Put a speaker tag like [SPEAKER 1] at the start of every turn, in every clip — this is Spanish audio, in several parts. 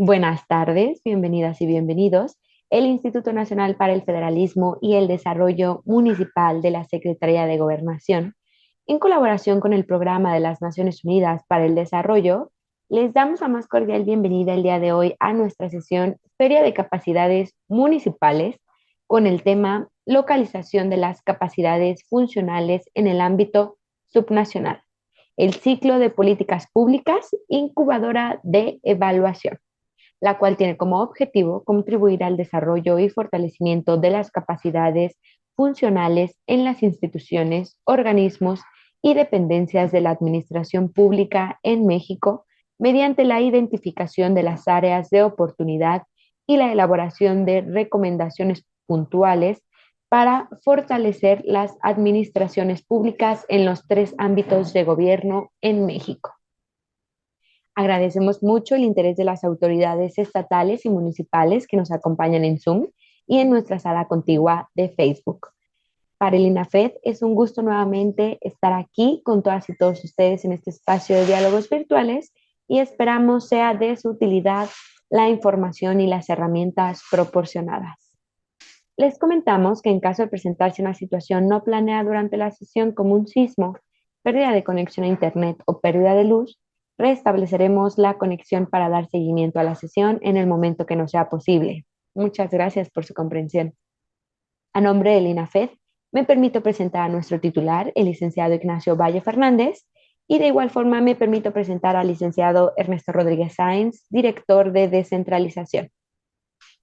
[SPEAKER 1] Buenas tardes, bienvenidas y bienvenidos. El Instituto Nacional para el Federalismo y el Desarrollo Municipal de la Secretaría de Gobernación, en colaboración con el Programa de las Naciones Unidas para el Desarrollo, les damos la más cordial bienvenida el día de hoy a nuestra sesión Feria de Capacidades Municipales con el tema Localización de las capacidades funcionales en el ámbito subnacional. El ciclo de políticas públicas, incubadora de evaluación, la cual tiene como objetivo contribuir al desarrollo y fortalecimiento de las capacidades funcionales en las instituciones, organismos y dependencias de la administración pública en México mediante la identificación de las áreas de oportunidad y la elaboración de recomendaciones puntuales para fortalecer las administraciones públicas en los tres ámbitos de gobierno en México. Agradecemos mucho el interés de las autoridades estatales y municipales que nos acompañan en Zoom y en nuestra sala contigua de Facebook. Para el INAFED es un gusto nuevamente estar aquí con todas y todos ustedes en este espacio de diálogos virtuales y esperamos sea de su utilidad la información y las herramientas proporcionadas. Les comentamos que en caso de presentarse una situación no planeada durante la sesión como un sismo, pérdida de conexión a Internet o pérdida de luz, restableceremos la conexión para dar seguimiento a la sesión en el momento que nos sea posible. Muchas gracias por su comprensión. A nombre del INAFED, me permito presentar a nuestro titular, el licenciado Ignacio Valle Fernández, y de igual forma me permito presentar al licenciado Ernesto Rodríguez Sáenz, director de descentralización.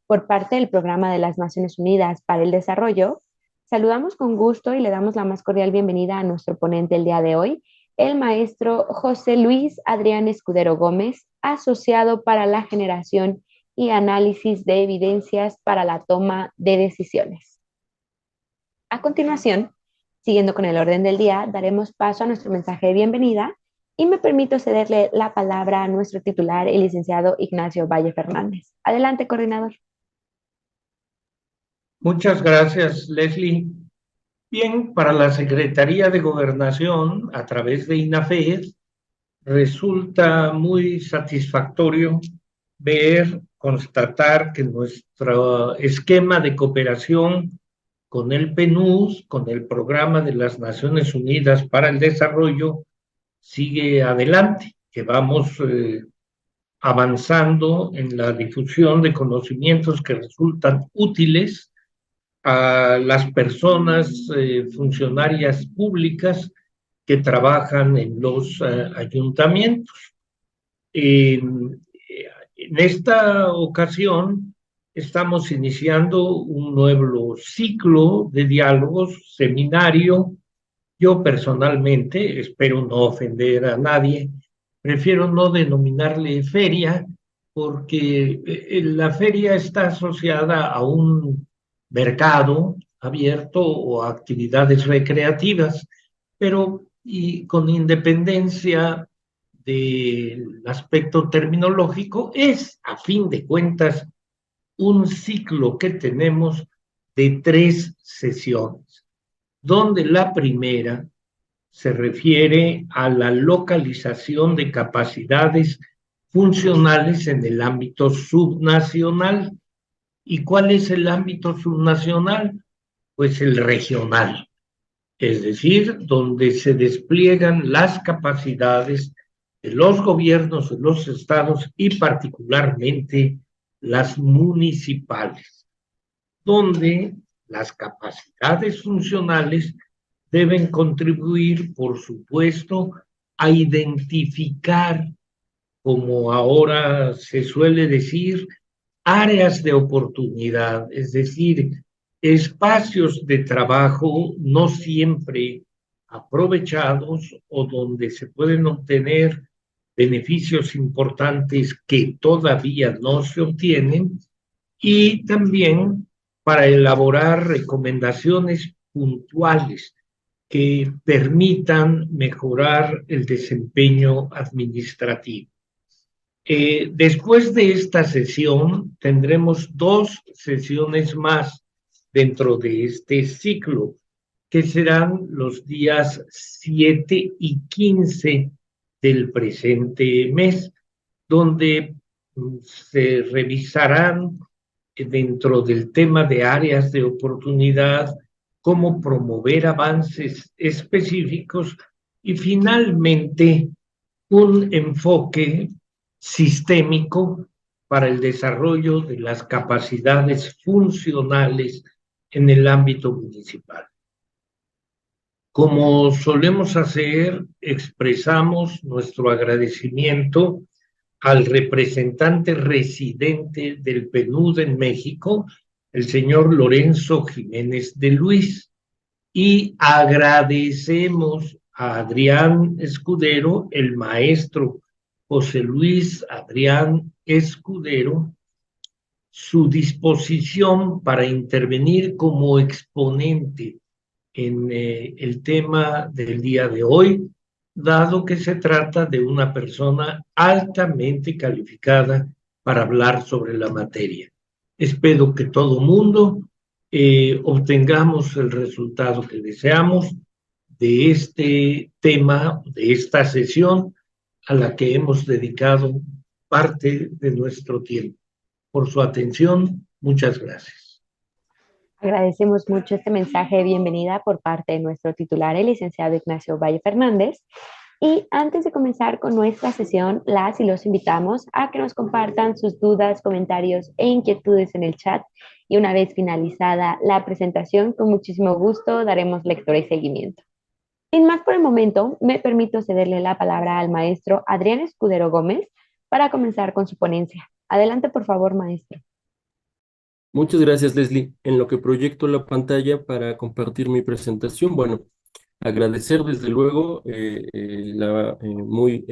[SPEAKER 1] Por parte del Programa de las Naciones Unidas para el Desarrollo, saludamos con gusto y le damos la más cordial bienvenida a nuestro ponente el día de hoy, el maestro José Luis Adrián Escudero Gómez, asociado para la generación y análisis de evidencias para la toma de decisiones. A continuación, siguiendo con el orden del día, daremos paso a nuestro mensaje de bienvenida y me permito cederle la palabra a nuestro titular, el licenciado Ignacio Valle Fernández. Adelante, coordinador.
[SPEAKER 2] Muchas gracias, Leslie. Bien, para la Secretaría de Gobernación, a través de INAFED, resulta muy satisfactorio constatar que nuestro esquema de cooperación con el PNUD, con el Programa de las Naciones Unidas para el Desarrollo, sigue adelante, que vamos avanzando en la difusión de conocimientos que resultan útiles a las personas funcionarias públicas que trabajan en los ayuntamientos. En esta ocasión estamos iniciando un nuevo ciclo de diálogos, seminario. Yo personalmente, espero no ofender a nadie, prefiero no denominarle feria porque la feria está asociada a un mercado abierto o a actividades recreativas, pero y con independencia del aspecto terminológico, es a fin de cuentas un ciclo que tenemos de 3 sesiones, donde la primera se refiere a la localización de capacidades funcionales en el ámbito subnacional. ¿Y cuál es el ámbito subnacional? Pues el regional, es decir, donde se despliegan las capacidades de los gobiernos de los estados y particularmente las municipales, donde las capacidades funcionales deben contribuir, por supuesto, a identificar, como ahora se suele decir, áreas de oportunidad, es decir, espacios de trabajo no siempre aprovechados o donde se pueden obtener beneficios importantes que todavía no se obtienen, y también para elaborar recomendaciones puntuales que permitan mejorar el desempeño administrativo. Después de esta sesión tendremos 2 sesiones más dentro de este ciclo, que serán los días 7 y 15 del presente mes, donde se revisarán dentro del tema de áreas de oportunidad, cómo promover avances específicos y finalmente un enfoque sistémico para el desarrollo de las capacidades funcionales en el ámbito municipal. Como solemos hacer, expresamos nuestro agradecimiento al representante residente del PNUD en México, el señor Lorenzo Jiménez de Luis, y agradecemos a Adrián Escudero, el maestro José Luis Adrián Escudero, su disposición para intervenir como exponente en el tema del día de hoy, dado que se trata de una persona altamente calificada para hablar sobre la materia. Espero que todo mundo obtengamos el resultado que deseamos de este tema, de esta sesión a la que hemos dedicado parte de nuestro tiempo. Por su atención, muchas gracias.
[SPEAKER 1] Agradecemos mucho este mensaje de bienvenida por parte de nuestro titular, el licenciado Ignacio Valle Fernández. Y antes de comenzar con nuestra sesión, las y los invitamos a que nos compartan sus dudas, comentarios e inquietudes en el chat. Y una vez finalizada la presentación, con muchísimo gusto daremos lectura y seguimiento. Sin más por el momento, me permito cederle la palabra al maestro Adrián Escudero Gómez para comenzar con su ponencia. Adelante, por favor, maestro.
[SPEAKER 3] Muchas gracias, Leslie. En lo que proyecto la pantalla para compartir mi presentación, bueno, agradecer desde luego la muy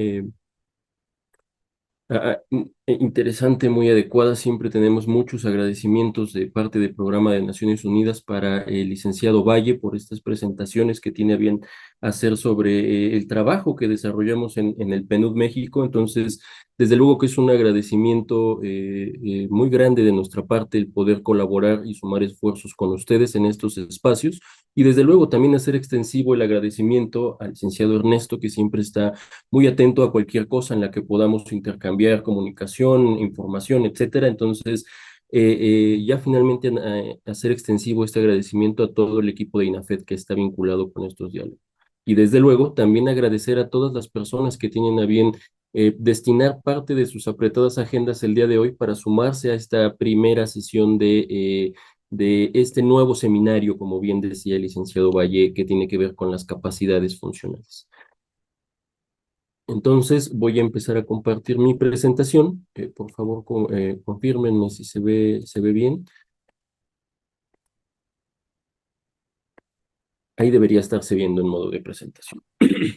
[SPEAKER 3] interesante, muy adecuada. Siempre tenemos muchos agradecimientos de parte del Programa de Naciones Unidas para el licenciado Valle por estas presentaciones que tiene a bien hacer sobre el trabajo que desarrollamos en el PNUD México. Entonces, desde luego que es un agradecimiento muy grande de nuestra parte el poder colaborar y sumar esfuerzos con ustedes en estos espacios. Y desde luego también hacer extensivo el agradecimiento al licenciado Ernesto, que siempre está muy atento a cualquier cosa en la que podamos intercambiar comunicación, información, etcétera. Entonces, ya finalmente hacer extensivo este agradecimiento a todo el equipo de INAFED que está vinculado con estos diálogos. Y desde luego también agradecer a todas las personas que tienen a bien destinar parte de sus apretadas agendas el día de hoy para sumarse a esta primera sesión de este nuevo seminario, como bien decía el licenciado Valle, que tiene que ver con las capacidades funcionales. Entonces voy a empezar a compartir mi presentación. Por favor, confírmenme si se ve bien. Ahí debería estarse viendo en modo de presentación.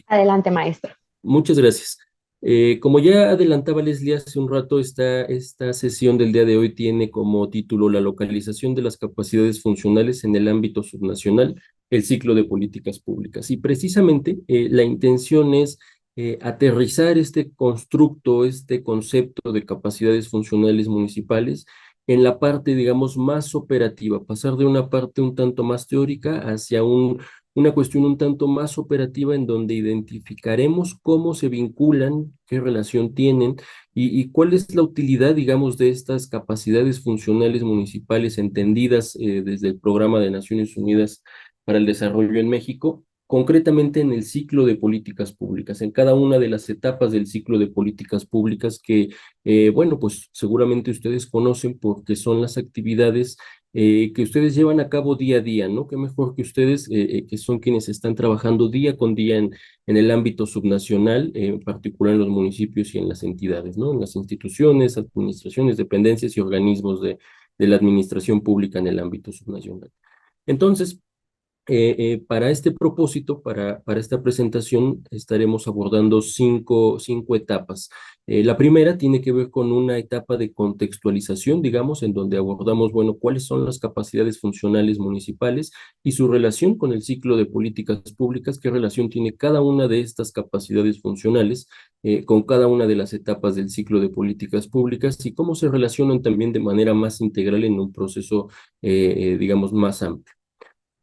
[SPEAKER 1] Adelante, maestro.
[SPEAKER 3] Muchas gracias. Como ya adelantaba Leslie hace un rato, esta sesión del día de hoy tiene como título la localización de las capacidades funcionales en el ámbito subnacional, el ciclo de políticas públicas. Y precisamente la intención es aterrizar este constructo, este concepto de capacidades funcionales municipales en la parte, digamos, más operativa, pasar de una parte un tanto más teórica hacia una cuestión un tanto más operativa en donde identificaremos cómo se vinculan, qué relación tienen y cuál es la utilidad, digamos, de estas capacidades funcionales municipales entendidas desde el Programa de Naciones Unidas para el Desarrollo en México, concretamente en el ciclo de políticas públicas, en cada una de las etapas del ciclo de políticas públicas que, bueno, pues seguramente ustedes conocen porque son las actividades que ustedes llevan a cabo día a día, ¿no? Qué mejor que ustedes, que son quienes están trabajando día con día en el ámbito subnacional, en particular en los municipios y en las entidades, ¿no? En las instituciones, administraciones, dependencias y organismos de la administración pública en el ámbito subnacional. Entonces, para este propósito, para esta presentación, estaremos abordando cinco etapas. La primera tiene que ver con una etapa de contextualización, digamos, en donde abordamos, bueno, cuáles son las capacidades funcionales municipales y su relación con el ciclo de políticas públicas, qué relación tiene cada una de estas capacidades funcionales con cada una de las etapas del ciclo de políticas públicas y cómo se relacionan también de manera más integral en un proceso, digamos, más amplio.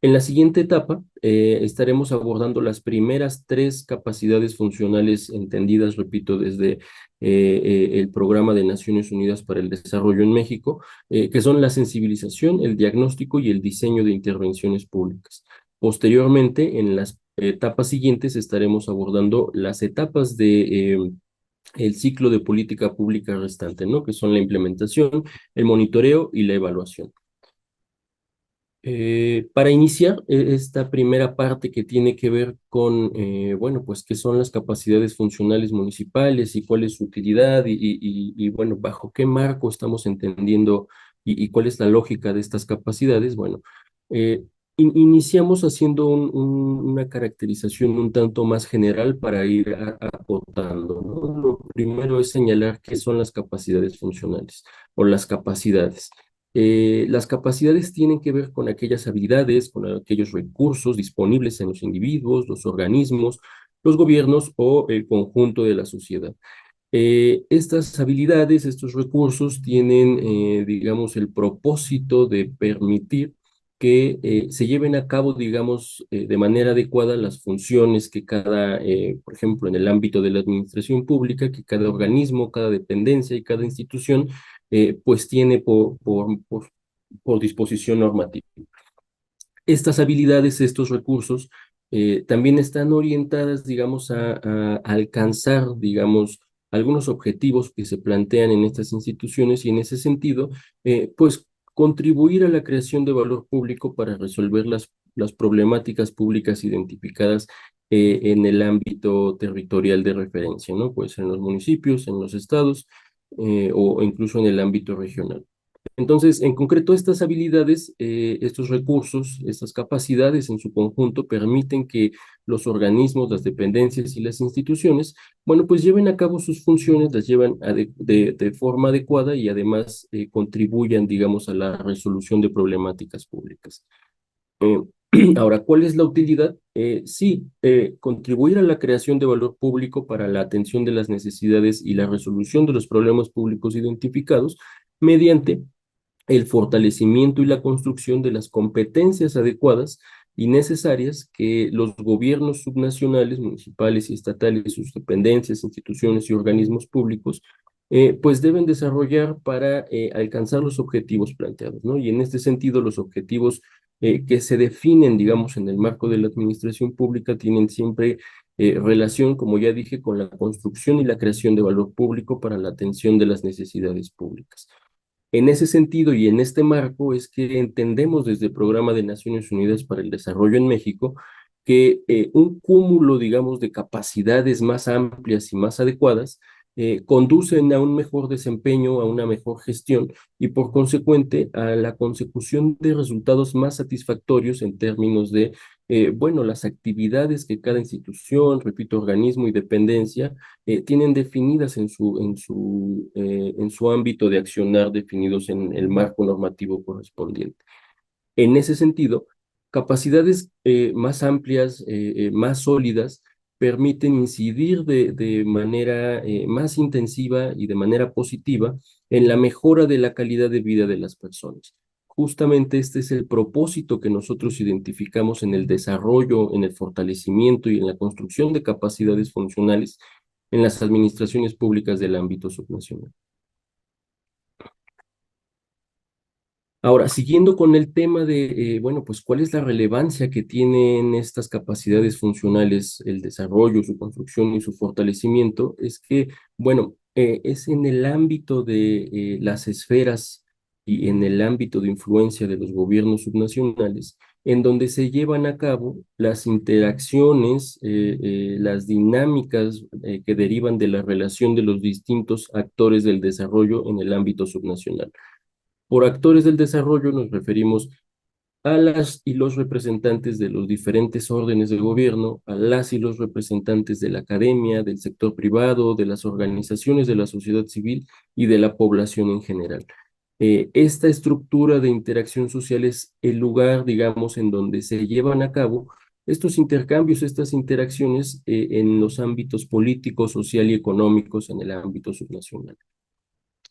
[SPEAKER 3] En la siguiente etapa estaremos abordando las primeras tres capacidades funcionales entendidas, repito, desde el Programa de Naciones Unidas para el Desarrollo en México, que son la sensibilización, el diagnóstico y el diseño de intervenciones públicas. Posteriormente, en las etapas siguientes, estaremos abordando las etapas de el ciclo de política pública restante, ¿no? Que son la implementación, el monitoreo y la evaluación. Para iniciar esta primera parte que tiene que ver con, bueno, pues qué son las capacidades funcionales municipales y cuál es su utilidad y, bueno, bajo qué marco estamos entendiendo y cuál es la lógica de estas capacidades, bueno, eh, iniciamos haciendo una caracterización un tanto más general para ir acotando, ¿no? Lo primero es señalar qué son las capacidades funcionales o las capacidades. Las capacidades tienen que ver con aquellas habilidades, con aquellos recursos disponibles en los individuos, los organismos, los gobiernos o el conjunto de la sociedad. Estas habilidades, estos recursos tienen, digamos, el propósito de permitir que se lleven a cabo, digamos, de manera adecuada las funciones que cada, por ejemplo, en el ámbito de la administración pública, que cada organismo, cada dependencia y cada institución, pues tiene por disposición normativa. Estas habilidades, estos recursos, también están orientadas, digamos, a alcanzar, digamos, algunos objetivos que se plantean en estas instituciones y en ese sentido, pues contribuir a la creación de valor público para resolver las problemáticas públicas identificadas en el ámbito territorial de referencia, ¿no? Pues en los municipios, en los estados o incluso en el ámbito regional. Entonces, en concreto, estas habilidades, estos recursos, estas capacidades en su conjunto permiten que los organismos, las dependencias y las instituciones, bueno, pues lleven a cabo sus funciones, las llevan de forma adecuada y además contribuyan, digamos, a la resolución de problemáticas públicas. Eh, Ahora, ¿cuál es la utilidad? Sí, contribuir a la creación de valor público para la atención de las necesidades y la resolución de los problemas públicos identificados mediante el fortalecimiento y la construcción de las competencias adecuadas y necesarias que los gobiernos subnacionales, municipales y estatales, sus dependencias, instituciones y organismos públicos, pues deben desarrollar para alcanzar los objetivos planteados, ¿no? Y en este sentido, los objetivos que se definen, digamos, en el marco de la administración pública tienen siempre relación, como ya dije, con la construcción y la creación de valor público para la atención de las necesidades públicas. En ese sentido y en este marco es que entendemos desde el Programa de Naciones Unidas para el Desarrollo en México que un cúmulo, digamos, de capacidades más amplias y más adecuadas conducen a un mejor desempeño, a una mejor gestión y por consecuente a la consecución de resultados más satisfactorios en términos de, bueno, las actividades que cada institución, repito, organismo y dependencia tienen definidas en su ámbito de accionar definidos en el marco normativo correspondiente. En ese sentido, capacidades más amplias, más sólidas, permiten incidir de manera más intensiva y de manera positiva en la mejora de la calidad de vida de las personas. Justamente este es el propósito que nosotros identificamos en el desarrollo, en el fortalecimiento y en la construcción de capacidades funcionales en las administraciones públicas del ámbito subnacional. Ahora, siguiendo con el tema de, bueno, pues cuál es la relevancia que tienen estas capacidades funcionales, el desarrollo, su construcción y su fortalecimiento, es que, bueno, es en el ámbito de las esferas y en el ámbito de influencia de los gobiernos subnacionales, en donde se llevan a cabo las interacciones, las dinámicas que derivan de la relación de los distintos actores del desarrollo en el ámbito subnacional. Por actores del desarrollo nos referimos a las y los representantes de los diferentes órdenes de gobierno, a las y los representantes de la academia, del sector privado, de las organizaciones de la sociedad civil y de la población en general. Esta estructura de interacción social es el lugar, digamos, en donde se llevan a cabo estos intercambios, estas interacciones en los ámbitos políticos, social y económicos en el ámbito subnacional.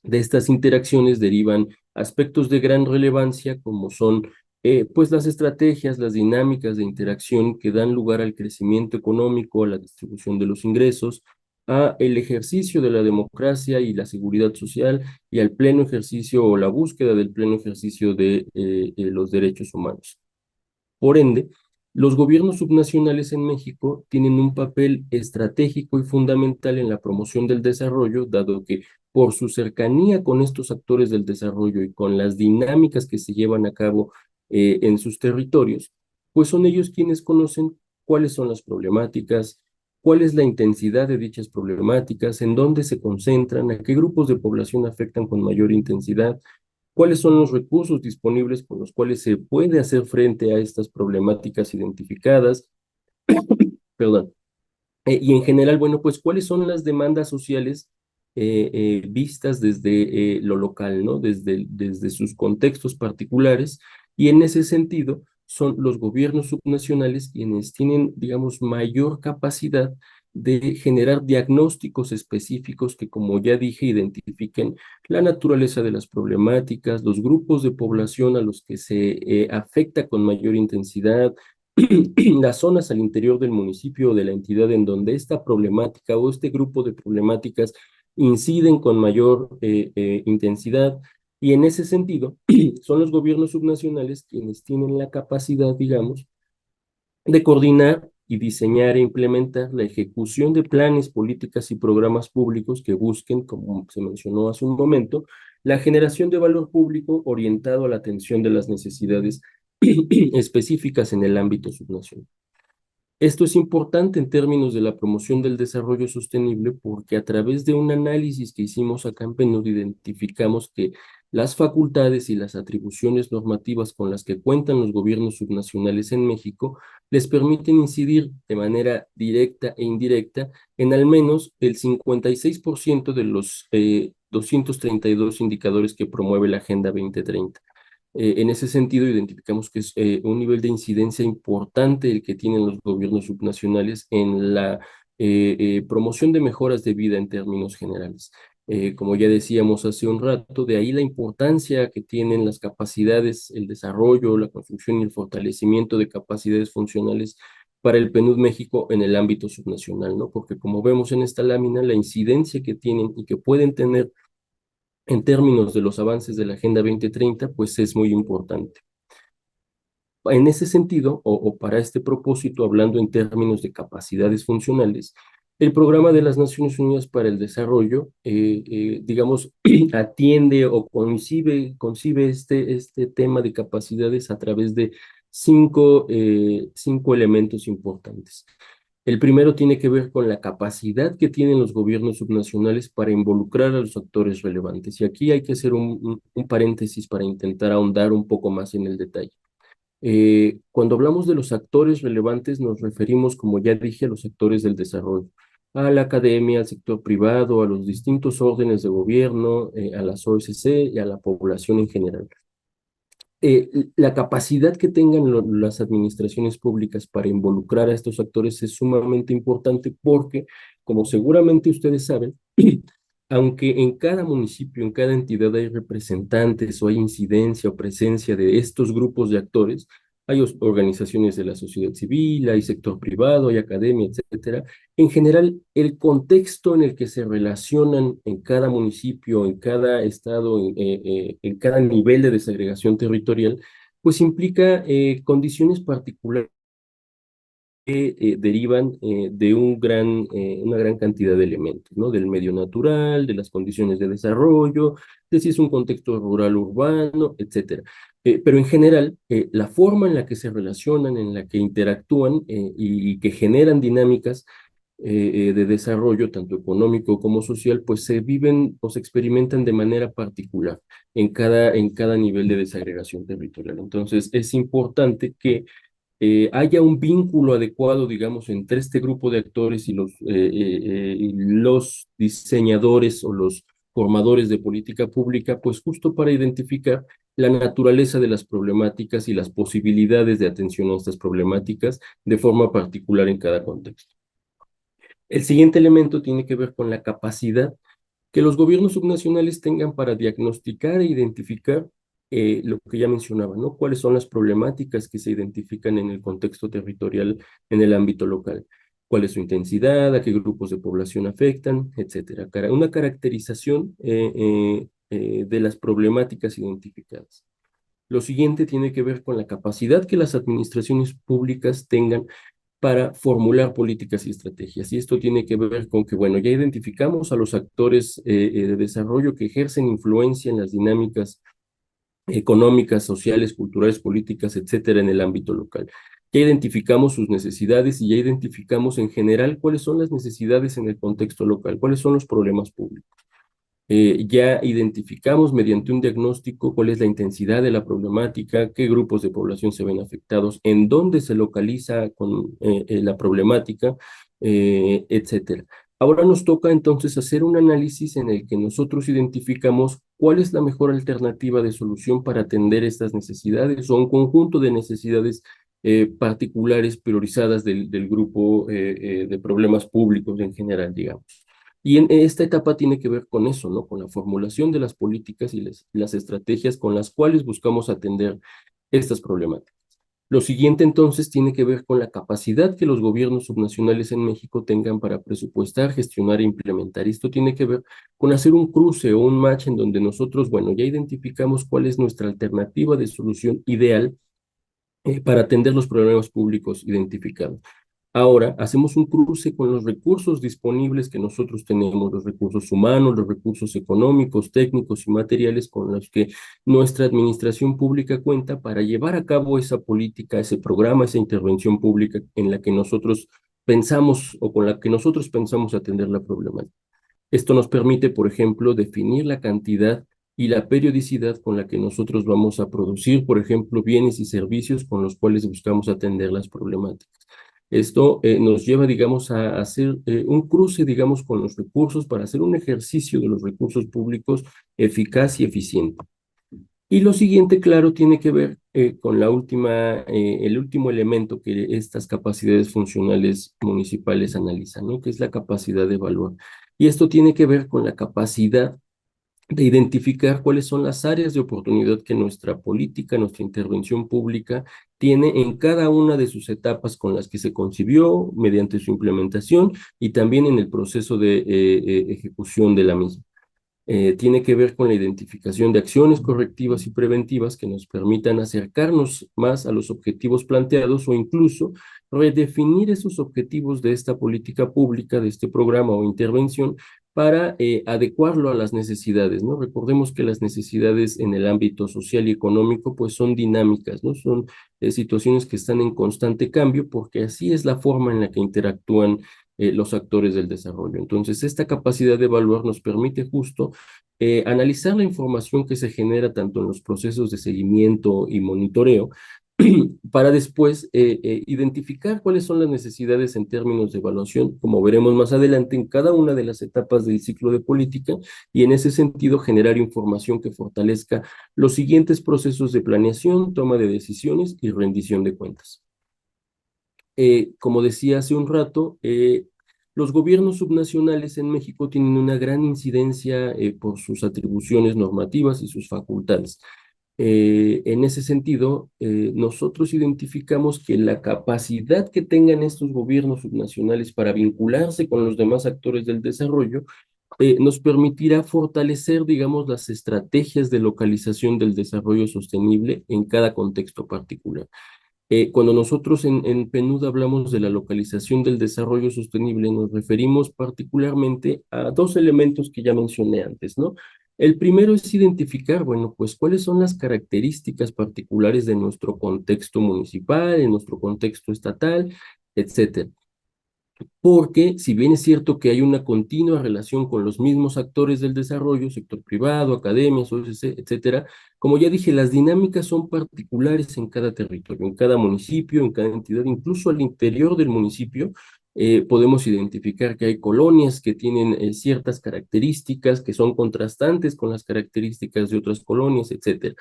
[SPEAKER 3] De estas interacciones derivan aspectos de gran relevancia como son pues las estrategias, las dinámicas de interacción que dan lugar al crecimiento económico, a la distribución de los ingresos, a el ejercicio de la democracia y la seguridad social y al pleno ejercicio o la búsqueda del pleno ejercicio de los derechos humanos. Por ende, los gobiernos subnacionales en México tienen un papel estratégico y fundamental en la promoción del desarrollo, dado que por su cercanía con estos actores del desarrollo y con las dinámicas que se llevan a cabo en sus territorios, pues son ellos quienes conocen cuáles son las problemáticas, cuál es la intensidad de dichas problemáticas, en dónde se concentran, a qué grupos de población afectan con mayor intensidad, cuáles son los recursos disponibles con los cuales se puede hacer frente a estas problemáticas identificadas, perdón, y en general, bueno, pues cuáles son las demandas sociales vistas desde lo local, ¿no? Desde sus contextos particulares, y en ese sentido son los gobiernos subnacionales quienes tienen, digamos, mayor capacidad de generar diagnósticos específicos que, como ya dije, identifiquen la naturaleza de las problemáticas, los grupos de población a los que se afecta con mayor intensidad, las zonas al interior del municipio o de la entidad en donde esta problemática o este grupo de problemáticas inciden con mayor intensidad. Y en ese sentido, son los gobiernos subnacionales quienes tienen la capacidad, digamos, de coordinar y diseñar e implementar la ejecución de planes, políticas y programas públicos que busquen, como se mencionó hace un momento, la generación de valor público orientado a la atención de las necesidades específicas en el ámbito subnacional. Esto es importante en términos de la promoción del desarrollo sostenible porque a través de un análisis que hicimos acá en PNUD identificamos que las facultades y las atribuciones normativas con las que cuentan los gobiernos subnacionales en México les permiten incidir de manera directa e indirecta en al menos el 56% de los 232 indicadores que promueve la Agenda 2030. En ese sentido, identificamos que es un nivel de incidencia importante el que tienen los gobiernos subnacionales en la promoción de mejoras de vida en términos generales. Como ya decíamos hace un rato, de ahí la importancia que tienen las capacidades, el desarrollo, la construcción y el fortalecimiento de capacidades funcionales para el PNUD México en el ámbito subnacional, ¿no? Porque como vemos en esta lámina, la incidencia que tienen y que pueden tener en términos de los avances de la Agenda 2030, pues es muy importante. En ese sentido, o para este propósito, hablando en términos de capacidades funcionales, el Programa de las Naciones Unidas para el Desarrollo, digamos, atiende o concibe este tema de capacidades a través de cinco elementos importantes. El primero tiene que ver con la capacidad que tienen los gobiernos subnacionales para involucrar a los actores relevantes. Y aquí hay que hacer un paréntesis para intentar ahondar un poco más en el detalle. Cuando hablamos de los actores relevantes, nos referimos, como ya dije, a los actores del desarrollo, a la academia, al sector privado, a los distintos órdenes de gobierno, a las OSC y a la población en general. La capacidad que tengan las administraciones públicas para involucrar a estos actores es sumamente importante porque, como seguramente ustedes saben, aunque en cada municipio, en cada entidad hay representantes o hay incidencia o presencia de estos grupos de actores, hay organizaciones de la sociedad civil, hay sector privado, hay academia, etcétera. En general, el contexto en el que se relacionan en cada municipio, en cada estado, en cada nivel de desagregación territorial, pues implica condiciones particulares que derivan de una gran cantidad de elementos, ¿no? Del medio natural, de las condiciones de desarrollo, de si es un contexto rural, urbano, etcétera. Pero en general, la forma en la que se relacionan, en la que interactúan y que generan dinámicas de desarrollo, tanto económico como social, pues se viven o se experimentan de manera particular en cada nivel de desagregación territorial. Entonces, es importante que haya un vínculo adecuado, digamos, entre este grupo de actores y los diseñadores o los formadores de política pública, pues justo para identificar la naturaleza de las problemáticas y las posibilidades de atención a estas problemáticas de forma particular en cada contexto. El siguiente elemento tiene que ver con la capacidad que los gobiernos subnacionales tengan para diagnosticar e identificar lo que ya mencionaba, ¿no? ¿Cuáles son las problemáticas que se identifican en el contexto territorial en el ámbito local? ¿Cuál es su intensidad? ¿A qué grupos de población afectan? Etcétera. Una caracterización de las problemáticas identificadas. Lo siguiente tiene que ver con la capacidad que las administraciones públicas tengan para formular políticas y estrategias. Y esto tiene que ver con que, bueno, ya identificamos a los actores de desarrollo que ejercen influencia en las dinámicas económicas, sociales, culturales, políticas, etcétera, en el ámbito local. Ya identificamos sus necesidades y ya identificamos en general cuáles son las necesidades en el contexto local, cuáles son los problemas públicos. Ya identificamos mediante un diagnóstico cuál es la intensidad de la problemática, qué grupos de población se ven afectados, en dónde se localiza con la problemática, etcétera. Ahora nos toca entonces hacer un análisis en el que nosotros identificamos cuál es la mejor alternativa de solución para atender estas necesidades o un conjunto de necesidades particulares priorizadas del grupo de problemas públicos en general, digamos. Y en esta etapa tiene que ver con eso, ¿no? Con la formulación de las políticas y las estrategias con las cuales buscamos atender estas problemáticas. Lo siguiente entonces tiene que ver con la capacidad que los gobiernos subnacionales en México tengan para presupuestar, gestionar e implementar. Esto tiene que ver con hacer un cruce o un match en donde nosotros, bueno, ya identificamos cuál es nuestra alternativa de solución ideal para atender los problemas públicos identificados. Ahora, hacemos un cruce con los recursos disponibles que nosotros tenemos, los recursos humanos, los recursos económicos, técnicos y materiales con los que nuestra administración pública cuenta para llevar a cabo esa política, ese programa, esa intervención pública en la que nosotros pensamos o con la que nosotros pensamos atender la problemática. Esto nos permite, por ejemplo, definir la cantidad y la periodicidad con la que nosotros vamos a producir, por ejemplo, bienes y servicios con los cuales buscamos atender las problemáticas. Esto nos lleva, digamos, a hacer un cruce, digamos, con los recursos para hacer un ejercicio de los recursos públicos eficaz y eficiente. Y lo siguiente, claro, tiene que ver con el último elemento que estas capacidades funcionales municipales analizan, ¿no? Que es la capacidad de evaluar. Y esto tiene que ver con la capacidad de identificar cuáles son las áreas de oportunidad que nuestra política, nuestra intervención pública tiene en cada una de sus etapas con las que se concibió mediante su implementación y también en el proceso de ejecución de la misma. Tiene que ver con la identificación de acciones correctivas y preventivas que nos permitan acercarnos más a los objetivos planteados o incluso redefinir esos objetivos de esta política pública, de este programa o intervención para adecuarlo a las necesidades, ¿no? Recordemos que las necesidades en el ámbito social y económico pues son dinámicas, ¿no? Son situaciones que están en constante cambio porque así es la forma en la que interactúan los actores del desarrollo. Entonces, esta capacidad de evaluar nos permite justo analizar la información que se genera tanto en los procesos de seguimiento y monitoreo, para después identificar cuáles son las necesidades en términos de evaluación, como veremos más adelante en cada una de las etapas del ciclo de política, y en ese sentido generar información que fortalezca los siguientes procesos de planeación, toma de decisiones y rendición de cuentas. Como decía hace un rato, los gobiernos subnacionales en México tienen una gran incidencia por sus atribuciones normativas y sus facultades. En ese sentido, nosotros identificamos que la capacidad que tengan estos gobiernos subnacionales para vincularse con los demás actores del desarrollo nos permitirá fortalecer, digamos, las estrategias de localización del desarrollo sostenible en cada contexto particular. Cuando nosotros en PNUD hablamos de la localización del desarrollo sostenible, nos referimos particularmente a dos elementos que ya mencioné antes, ¿no? El primero es identificar, bueno, pues cuáles son las características particulares de nuestro contexto municipal, en nuestro contexto estatal, etcétera. Porque si bien es cierto que hay una continua relación con los mismos actores del desarrollo, sector privado, academias, OSC, etcétera, como ya dije, las dinámicas son particulares en cada territorio, en cada municipio, en cada entidad, incluso al interior del municipio, podemos identificar que hay colonias que tienen ciertas características que son contrastantes con las características de otras colonias, etcétera.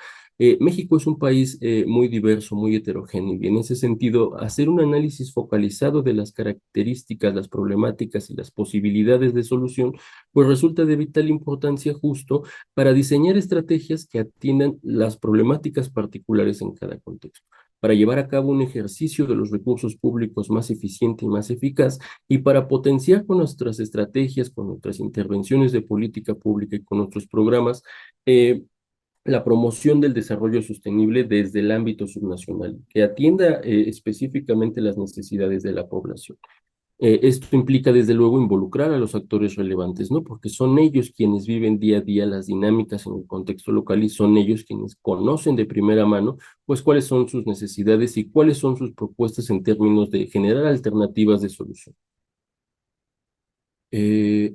[SPEAKER 3] México es un país muy diverso, muy heterogéneo, y en ese sentido, hacer un análisis focalizado de las características, las problemáticas y las posibilidades de solución, pues resulta de vital importancia justo para diseñar estrategias que atiendan las problemáticas particulares en cada contexto, para llevar a cabo un ejercicio de los recursos públicos más eficiente y más eficaz, y para potenciar con nuestras estrategias, con nuestras intervenciones de política pública y con nuestros programas, la promoción del desarrollo sostenible desde el ámbito subnacional, que atienda específicamente las necesidades de la población. Esto implica, desde luego, involucrar a los actores relevantes, ¿no? Porque son ellos quienes viven día a día las dinámicas en el contexto local, y son ellos quienes conocen de primera mano, pues, cuáles son sus necesidades y cuáles son sus propuestas en términos de generar alternativas de solución.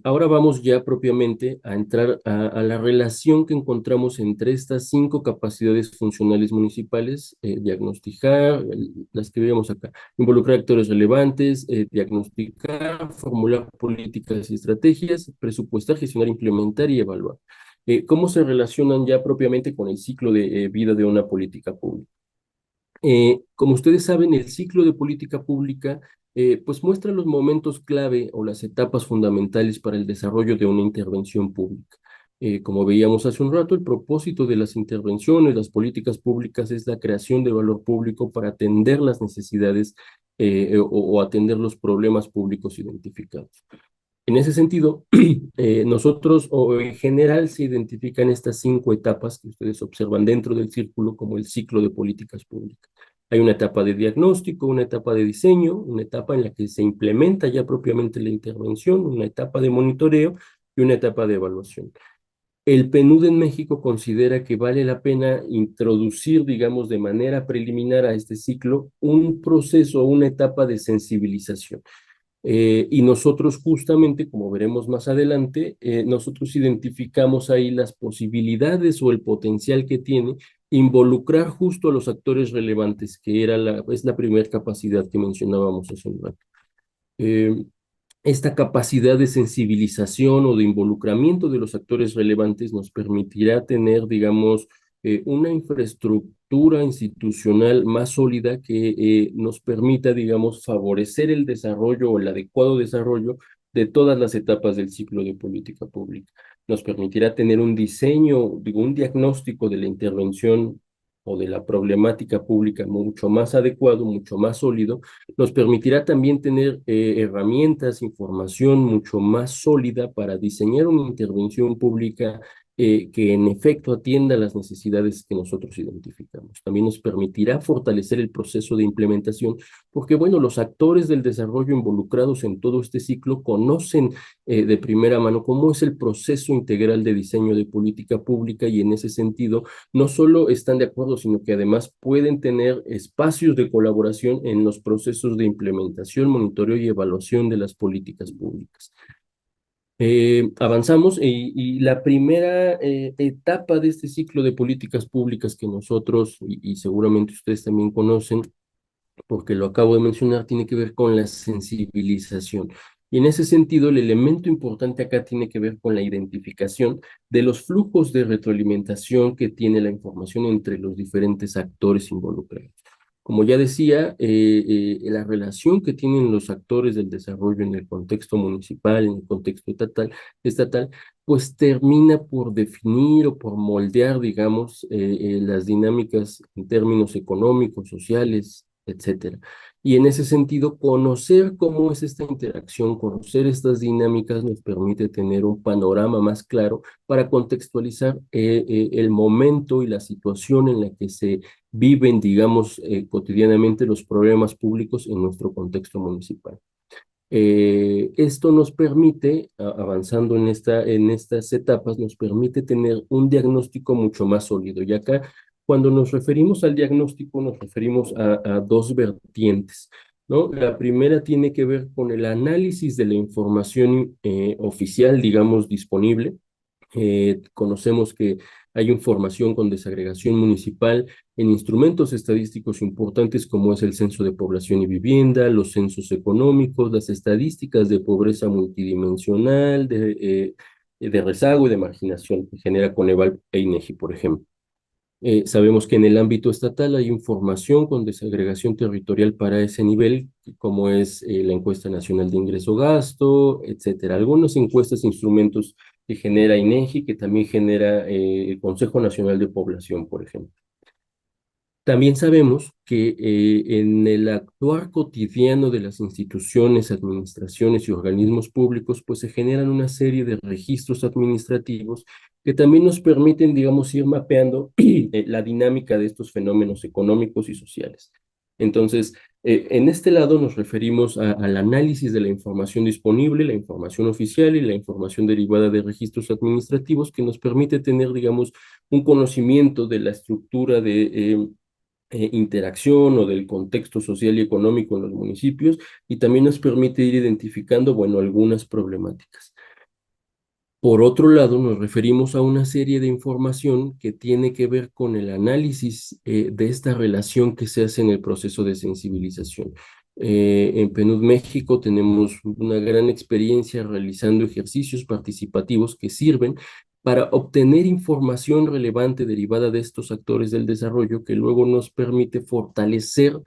[SPEAKER 3] Ahora vamos ya propiamente a entrar a la relación que encontramos entre estas 5 capacidades funcionales municipales: diagnosticar, las que veíamos acá, involucrar actores relevantes, diagnosticar, formular políticas y estrategias, presupuestar, gestionar, implementar y evaluar. ¿Cómo se relacionan ya propiamente con el ciclo de vida de una política pública? Como ustedes saben, el ciclo de política pública pues muestra los momentos clave o las etapas fundamentales para el desarrollo de una intervención pública. Como veíamos hace un rato, el propósito de las intervenciones, las políticas públicas, es la creación de valor público para atender las necesidades o atender los problemas públicos identificados. En ese sentido, nosotros, o en general, se identifican estas 5 etapas que ustedes observan dentro del círculo como el ciclo de políticas públicas. Hay una etapa de diagnóstico, una etapa de diseño, una etapa en la que se implementa ya propiamente la intervención, una etapa de monitoreo y una etapa de evaluación. El PNUD en México considera que vale la pena introducir, digamos, de manera preliminar a este ciclo, un proceso, una etapa de sensibilización. Y nosotros, justamente, como veremos más adelante, nosotros identificamos ahí las posibilidades o el potencial que tiene involucrar justo a los actores relevantes, que es la primera capacidad que mencionábamos hace un rato. Esta capacidad de sensibilización o de involucramiento de los actores relevantes nos permitirá tener, digamos, una infraestructura institucional más sólida que nos permita, digamos, favorecer el desarrollo o el adecuado desarrollo de todas las etapas del ciclo de política pública. Nos permitirá tener un diseño, digo, un diagnóstico de la intervención o de la problemática pública mucho más adecuado, mucho más sólido. Nos permitirá también tener herramientas, información mucho más sólida para diseñar una intervención pública que en efecto atienda las necesidades que nosotros identificamos. También nos permitirá fortalecer el proceso de implementación, porque, bueno, los actores del desarrollo involucrados en todo este ciclo conocen de primera mano cómo es el proceso integral de diseño de política pública, y en ese sentido no solo están de acuerdo, sino que además pueden tener espacios de colaboración en los procesos de implementación, monitoreo y evaluación de las políticas públicas. Avanzamos, y la primera etapa de este ciclo de políticas públicas que nosotros, y seguramente ustedes también conocen, porque lo acabo de mencionar, tiene que ver con la sensibilización. Y en ese sentido, el elemento importante acá tiene que ver con la identificación de los flujos de retroalimentación que tiene la información entre los diferentes actores involucrados. Como ya decía, la relación que tienen los actores del desarrollo en el contexto municipal, en el contexto estatal, pues termina por definir o por moldear, digamos, las dinámicas en términos económicos, sociales, etcétera. Y en ese sentido, conocer cómo es esta interacción, conocer estas dinámicas, nos permite tener un panorama más claro para contextualizar el momento y la situación en la que se viven, digamos, cotidianamente los problemas públicos en nuestro contexto municipal. Esto nos permite, avanzando en estas etapas, nos permite tener un diagnóstico mucho más sólido. Y acá, cuando nos referimos al diagnóstico, nos referimos a 2 vertientes, ¿no? La primera tiene que ver con el análisis de la información oficial, digamos, disponible, Conocemos que hay información con desagregación municipal en instrumentos estadísticos importantes como es el censo de población y vivienda, los censos económicos, las estadísticas de pobreza multidimensional, de rezago y de marginación que genera Coneval e INEGI, por ejemplo. Sabemos que en el ámbito estatal hay información con desagregación territorial para ese nivel, como es la encuesta nacional de ingreso-gasto, etcétera. Algunas encuestas e instrumentos que genera INEGI, que también genera el Consejo Nacional de Población, por ejemplo. También sabemos que en el actuar cotidiano de las instituciones, administraciones y organismos públicos, pues se generan una serie de registros administrativos que también nos permiten, digamos, ir mapeando la dinámica de estos fenómenos económicos y sociales. Entonces, en este lado nos referimos al análisis de la información disponible, la información oficial y la información derivada de registros administrativos que nos permite tener, digamos, un conocimiento de la estructura de interacción o del contexto social y económico en los municipios y también nos permite ir identificando, bueno, algunas problemáticas. Por otro lado, nos referimos a una serie de información que tiene que ver con el análisis de esta relación que se hace en el proceso de sensibilización. En PNUD México tenemos una gran experiencia realizando ejercicios participativos que sirven para obtener información relevante derivada de estos actores del desarrollo que luego nos permite fortalecer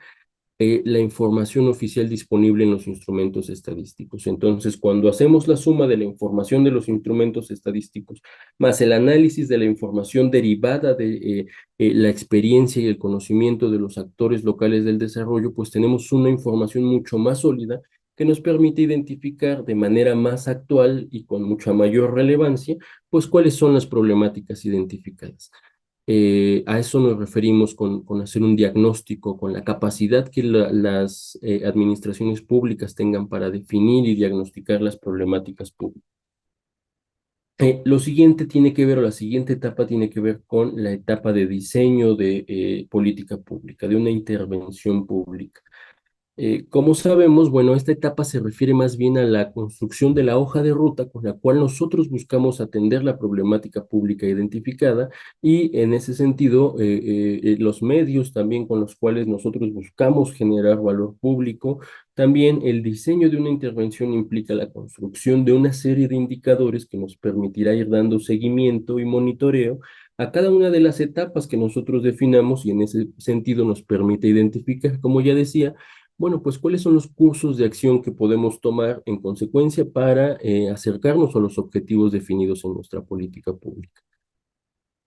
[SPEAKER 3] la información oficial disponible en los instrumentos estadísticos. Entonces, cuando hacemos la suma de la información de los instrumentos estadísticos, más el análisis de la información derivada de la experiencia y el conocimiento de los actores locales del desarrollo, pues tenemos una información mucho más sólida que nos permite identificar de manera más actual y con mucha mayor relevancia, pues cuáles son las problemáticas identificadas. A eso nos referimos con hacer un diagnóstico, con la capacidad que las administraciones públicas tengan para definir y diagnosticar las problemáticas públicas. Lo siguiente tiene que ver, o la siguiente etapa tiene que ver con la etapa de diseño de política pública, de una intervención pública. Como sabemos, bueno, esta etapa se refiere más bien a la construcción de la hoja de ruta con la cual nosotros buscamos atender la problemática pública identificada y en ese sentido los medios también con los cuales nosotros buscamos generar valor público. También el diseño de una intervención implica la construcción de una serie de indicadores que nos permitirá ir dando seguimiento y monitoreo a cada una de las etapas que nosotros definamos y en ese sentido nos permite identificar, como ya decía, bueno, pues cuáles son los cursos de acción que podemos tomar en consecuencia para acercarnos a los objetivos definidos en nuestra política pública.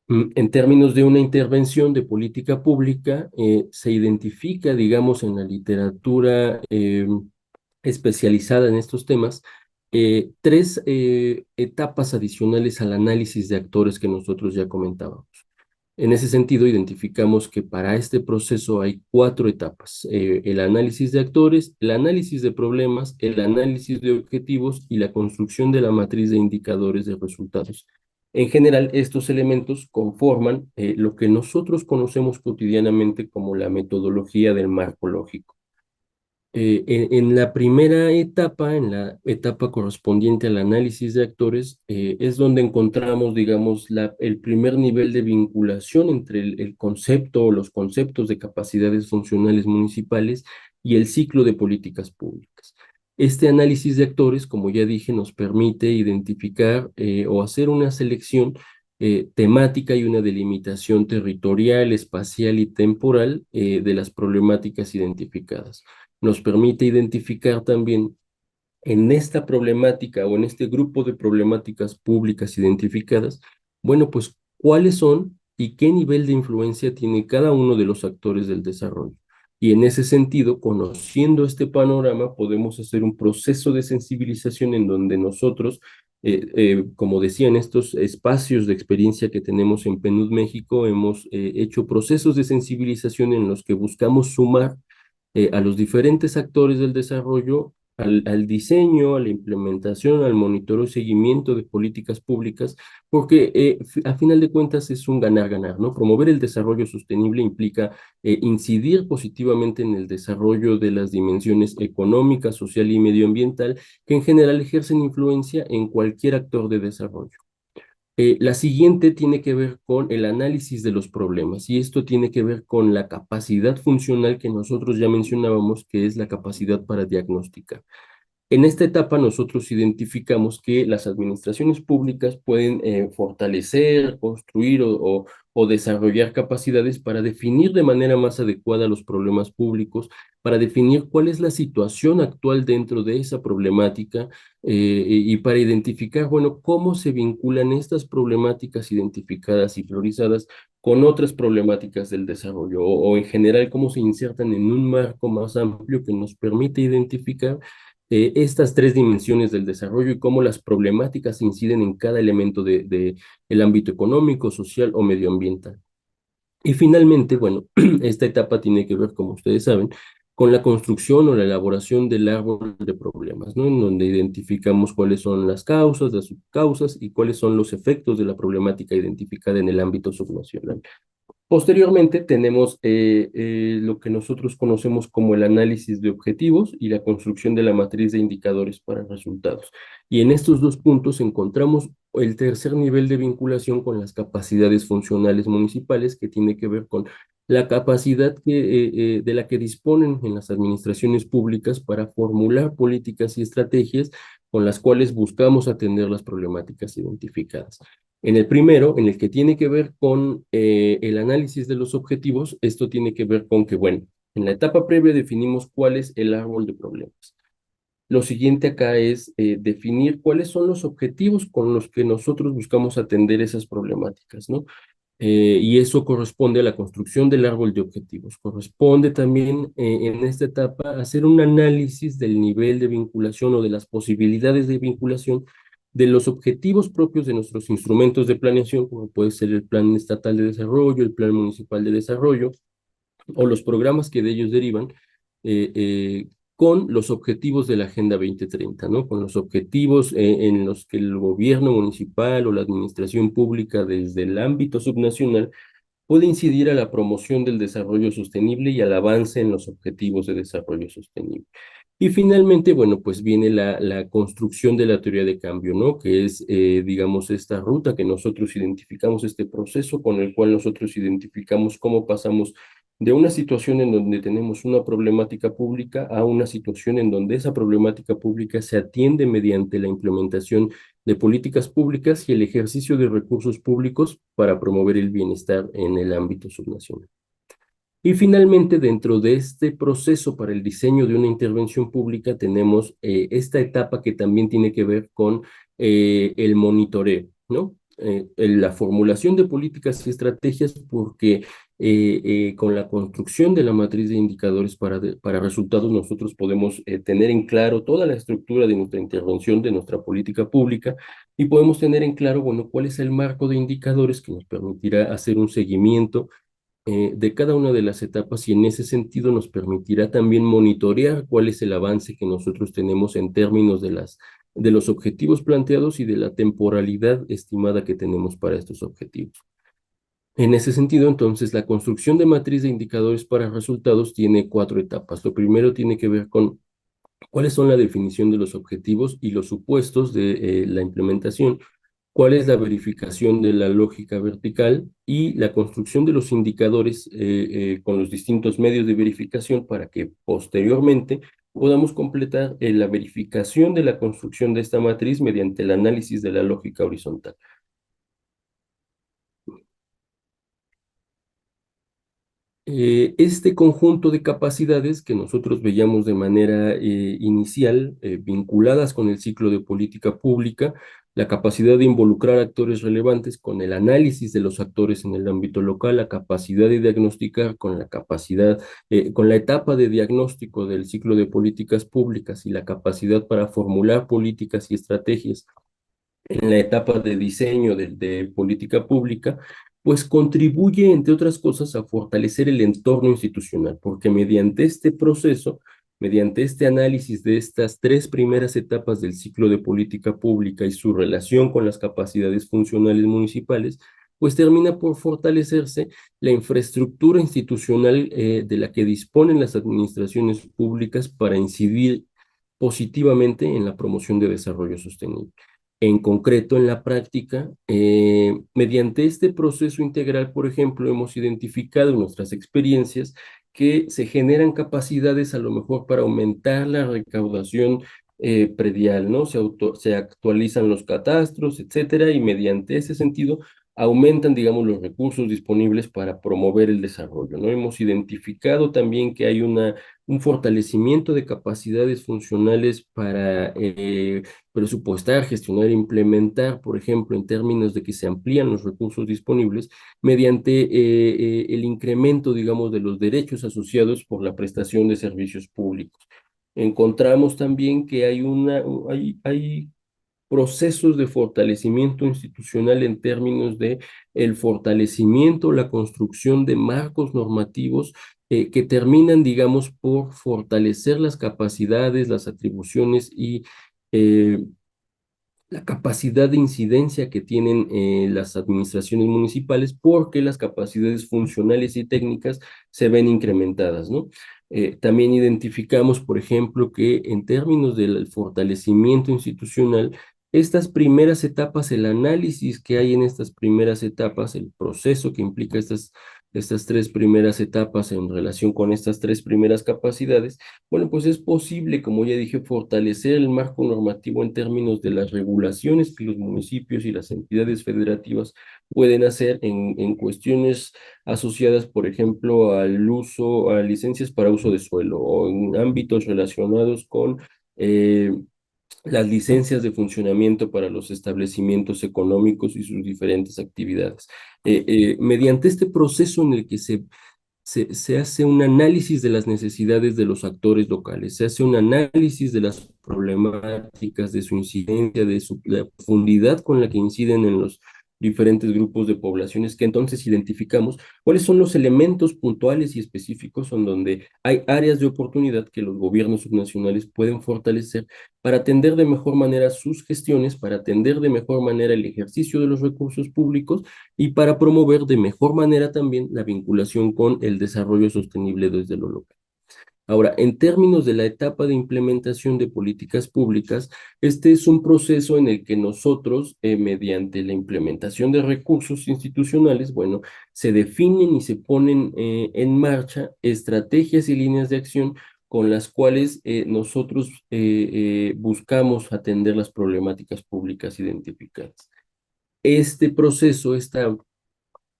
[SPEAKER 3] En términos de una intervención de política pública, se identifica, digamos, en la literatura especializada en estos temas, tres etapas adicionales al análisis de actores que nosotros ya comentábamos. En ese sentido, identificamos que para este proceso hay cuatro etapas: el análisis de actores, el análisis de problemas, el análisis de objetivos y la construcción de la matriz de indicadores de resultados. En general, estos elementos conforman lo que nosotros conocemos cotidianamente como la metodología del marco lógico. En la primera etapa, en la etapa correspondiente al análisis de actores, es donde encontramos, digamos, el primer nivel de vinculación entre el concepto o los conceptos de capacidades funcionales municipales y el ciclo de políticas públicas. Este análisis de actores, como ya dije, nos permite identificar o hacer una selección temática y una delimitación territorial, espacial y temporal de las problemáticas identificadas. Nos permite identificar también en esta problemática o en este grupo de problemáticas públicas identificadas, bueno, pues cuáles son y qué nivel de influencia tiene cada uno de los actores del desarrollo. Y en ese sentido, conociendo este panorama, podemos hacer un proceso de sensibilización en donde nosotros, como decía, en estos espacios de experiencia que tenemos en PNUD México, hemos hecho procesos de sensibilización en los que buscamos sumar a los diferentes actores del desarrollo, al diseño, a la implementación, al monitoreo y seguimiento de políticas públicas, porque a final de cuentas es un ganar-ganar, ¿no? Promover el desarrollo sostenible implica incidir positivamente en el desarrollo de las dimensiones económica, social y medioambiental, que en general ejercen influencia en cualquier actor de desarrollo. La siguiente tiene que ver con el análisis de los problemas y esto tiene que ver con la capacidad funcional que nosotros ya mencionábamos, que es la capacidad para diagnosticar. En esta etapa nosotros identificamos que las administraciones públicas pueden fortalecer, construir o desarrollar capacidades para definir de manera más adecuada los problemas públicos, para definir cuál es la situación actual dentro de esa problemática y para identificar, bueno, cómo se vinculan estas problemáticas identificadas y priorizadas con otras problemáticas del desarrollo o en general cómo se insertan en un marco más amplio que nos permite identificar estas tres dimensiones del desarrollo y cómo las problemáticas inciden en cada elemento de el ámbito económico, social o medioambiental. Y finalmente, bueno, esta etapa tiene que ver, como ustedes saben, con la construcción o la elaboración del árbol de problemas, ¿no? En donde identificamos cuáles son las causas, las subcausas y cuáles son los efectos de la problemática identificada en el ámbito subnacional. Posteriormente tenemos lo que nosotros conocemos como el análisis de objetivos y la construcción de la matriz de indicadores para resultados. Y en estos dos puntos encontramos el tercer nivel de vinculación con las capacidades funcionales municipales, que tiene que ver con la capacidad de la que disponen en las administraciones públicas para formular políticas y estrategias con las cuales buscamos atender las problemáticas identificadas. En el primero, en el que tiene que ver con el análisis de los objetivos, esto tiene que ver con que, bueno, en la etapa previa definimos cuál es el árbol de problemas. Lo siguiente acá es definir cuáles son los objetivos con los que nosotros buscamos atender esas problemáticas, ¿no? Y eso corresponde a la construcción del árbol de objetivos. Corresponde también en esta etapa hacer un análisis del nivel de vinculación o de las posibilidades de vinculación de los objetivos propios de nuestros instrumentos de planeación, como puede ser el Plan Estatal de Desarrollo, el Plan Municipal de Desarrollo, o los programas que de ellos derivan, eh, eh, con los objetivos de la Agenda 2030, ¿no? Con los objetivos en los que el gobierno municipal o la administración pública desde el ámbito subnacional puede incidir a la promoción del desarrollo sostenible y al avance en los objetivos de desarrollo sostenible. Y finalmente, bueno, pues viene la construcción de la teoría de cambio, ¿no? Que es, digamos, esta ruta que nosotros identificamos, este proceso con el cual nosotros identificamos cómo pasamos de una situación en donde tenemos una problemática pública a una situación en donde esa problemática pública se atiende mediante la implementación de políticas públicas y el ejercicio de recursos públicos para promover el bienestar en el ámbito subnacional. Y finalmente, dentro de este proceso para el diseño de una intervención pública, tenemos esta etapa que también tiene que ver con el monitoreo, ¿no? La formulación de políticas y estrategias, porque con la construcción de la matriz de indicadores para resultados, nosotros podemos tener en claro toda la estructura de nuestra intervención, de nuestra política pública, y podemos tener en claro, bueno, cuál es el marco de indicadores que nos permitirá hacer un seguimiento de cada una de las etapas y en ese sentido nos permitirá también monitorear cuál es el avance que nosotros tenemos en términos de los objetivos planteados y de la temporalidad estimada que tenemos para estos objetivos. En ese sentido, entonces, la construcción de matriz de indicadores para resultados tiene 4 etapas. Lo primero tiene que ver con cuáles son la definición de los objetivos y los supuestos de la implementación, cuál es la verificación de la lógica vertical y la construcción de los indicadores con los distintos medios de verificación para que posteriormente podamos completar la verificación de la construcción de esta matriz mediante el análisis de la lógica horizontal. Este conjunto de capacidades que nosotros veíamos de manera inicial, vinculadas con el ciclo de política pública, la capacidad de involucrar actores relevantes con el análisis de los actores en el ámbito local, la capacidad de diagnosticar con la capacidad, con la etapa de diagnóstico del ciclo de políticas públicas y la capacidad para formular políticas y estrategias en la etapa de diseño de política pública, pues contribuye, entre otras cosas, a fortalecer el entorno institucional, porque mediante este proceso, mediante este análisis de estas 3 primeras etapas del ciclo de política pública y su relación con las capacidades funcionales municipales, pues termina por fortalecerse la infraestructura institucional de la que disponen las administraciones públicas para incidir positivamente en la promoción de desarrollo sostenible. En concreto, en la práctica, mediante este proceso integral, por ejemplo, hemos identificado en nuestras experiencias que se generan capacidades a lo mejor para aumentar la recaudación predial, ¿no? Se actualizan los catastros, etcétera, y mediante ese sentido aumentan, digamos, los recursos disponibles para promover el desarrollo, ¿no? Hemos identificado también que hay un fortalecimiento de capacidades funcionales para presupuestar, gestionar e implementar, por ejemplo, en términos de que se amplían los recursos disponibles mediante el incremento, digamos, de los derechos asociados por la prestación de servicios públicos. Encontramos también que hay procesos de fortalecimiento institucional en términos de el fortalecimiento, la construcción de marcos normativos que terminan, digamos, por fortalecer las capacidades, las atribuciones y eh, la capacidad de incidencia que tienen las administraciones municipales, porque las capacidades funcionales y técnicas se ven incrementadas, ¿no? También identificamos, por ejemplo, que en términos del fortalecimiento institucional, estas primeras etapas, el análisis que hay en estas primeras etapas, el proceso que implica estas tres primeras etapas en relación con estas tres primeras capacidades, bueno, pues es posible, como ya dije, fortalecer el marco normativo en términos de las regulaciones que los municipios y las entidades federativas pueden hacer en cuestiones asociadas, por ejemplo, al uso, a licencias para uso de suelo o en ámbitos relacionados con las licencias de funcionamiento para los establecimientos económicos y sus diferentes actividades. Mediante este proceso en el que se hace un análisis de las necesidades de los actores locales, se hace un análisis de las problemáticas, de su incidencia, la profundidad con la que inciden en los diferentes grupos de poblaciones, que entonces identificamos cuáles son los elementos puntuales y específicos en donde hay áreas de oportunidad que los gobiernos subnacionales pueden fortalecer para atender de mejor manera sus gestiones, para atender de mejor manera el ejercicio de los recursos públicos y para promover de mejor manera también la vinculación con el desarrollo sostenible desde lo local. Ahora, en términos de la etapa de implementación de políticas públicas, este es un proceso en el que nosotros, mediante la implementación de recursos institucionales, bueno, se definen y se ponen en marcha estrategias y líneas de acción con las cuales nosotros buscamos atender las problemáticas públicas identificadas. Este proceso, esta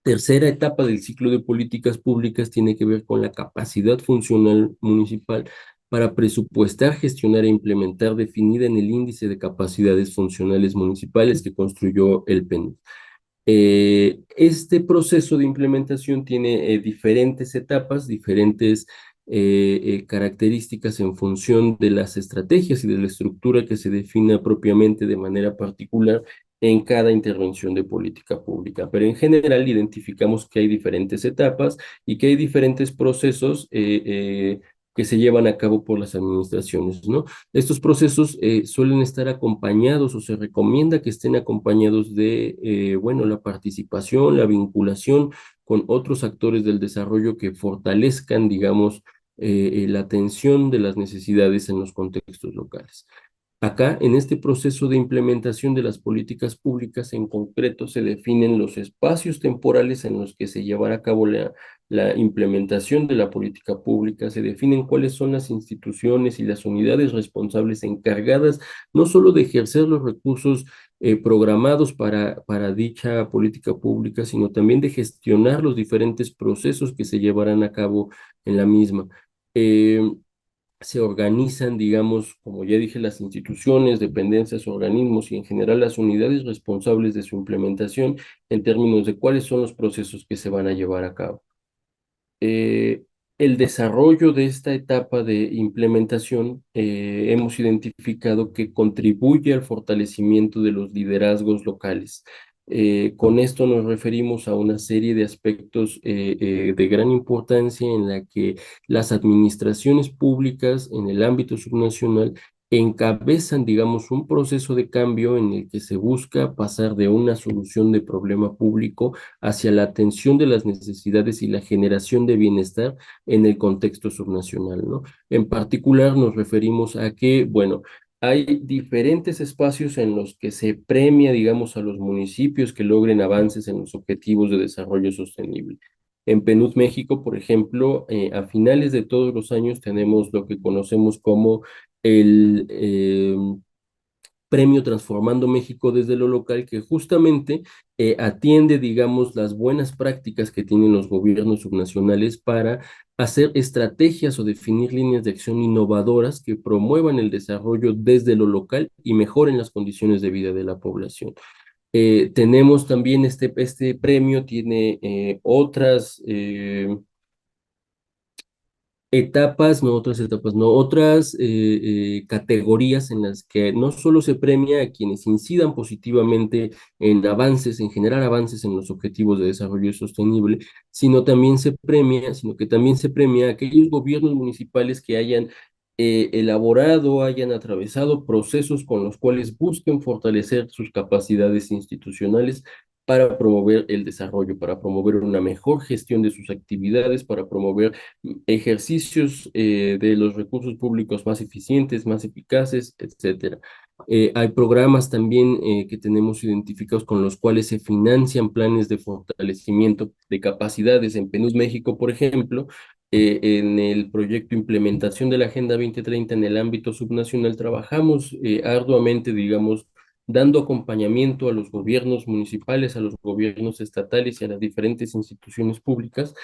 [SPEAKER 3] tercera etapa del ciclo de políticas públicas tiene que ver con la capacidad funcional municipal para presupuestar, gestionar e implementar definida en el índice de capacidades funcionales municipales que construyó el PNUD. Este proceso de implementación tiene diferentes etapas, diferentes características en función de las estrategias y de la estructura que se defina propiamente de manera particular en cada intervención de política pública. Pero en general identificamos que hay diferentes etapas y que hay diferentes procesos que se llevan a cabo por las administraciones, ¿no? Estos procesos suelen estar acompañados o se recomienda que estén acompañados de, bueno, la participación, la vinculación con otros actores del desarrollo que fortalezcan, digamos, la atención de las necesidades en los contextos locales. Acá, en este proceso de implementación de las políticas públicas, en concreto, se definen los espacios temporales en los que se llevará a cabo la implementación de la política pública, se definen cuáles son las instituciones y las unidades responsables encargadas no solo de ejercer los recursos programados para dicha política pública, sino también de gestionar los diferentes procesos que se llevarán a cabo en la misma. Se organizan, digamos, como ya dije, las instituciones, dependencias, organismos y en general las unidades responsables de su implementación en términos de cuáles son los procesos que se van a llevar a cabo. Eh, el desarrollo de esta etapa de implementación hemos identificado que contribuye al fortalecimiento de los liderazgos locales. Con esto nos referimos a una serie de aspectos de gran importancia en la que las administraciones públicas en el ámbito subnacional encabezan, digamos, un proceso de cambio en el que se busca pasar de una solución de problema público hacia la atención de las necesidades y la generación de bienestar en el contexto subnacional, ¿no? En particular nos referimos a que, bueno, hay diferentes espacios en los que se premia, digamos, a los municipios que logren avances en los objetivos de desarrollo sostenible. En PNUD México, por ejemplo, a finales de todos los años tenemos lo que conocemos como el Premio Transformando México desde lo local, que justamente atiende, digamos, las buenas prácticas que tienen los gobiernos subnacionales para hacer estrategias o definir líneas de acción innovadoras que promuevan el desarrollo desde lo local y mejoren las condiciones de vida de la población. Tenemos también este premio, tiene otras etapas, no otras etapas, no otras categorías en las que no solo se premia a quienes incidan positivamente en avances, en generar avances en los objetivos de desarrollo sostenible, sino que también se premia a aquellos gobiernos municipales que hayan elaborado, hayan atravesado procesos con los cuales busquen fortalecer sus capacidades institucionales para promover el desarrollo, para promover una mejor gestión de sus actividades, para promover ejercicios de los recursos públicos más eficientes, más eficaces, etcétera. Hay programas también que tenemos identificados con los cuales se financian planes de fortalecimiento de capacidades. En PNUD México, por ejemplo, en el proyecto Implementación de la Agenda 2030 en el ámbito subnacional, trabajamos arduamente, digamos, dando acompañamiento a los gobiernos municipales, a los gobiernos estatales y a las diferentes instituciones públicas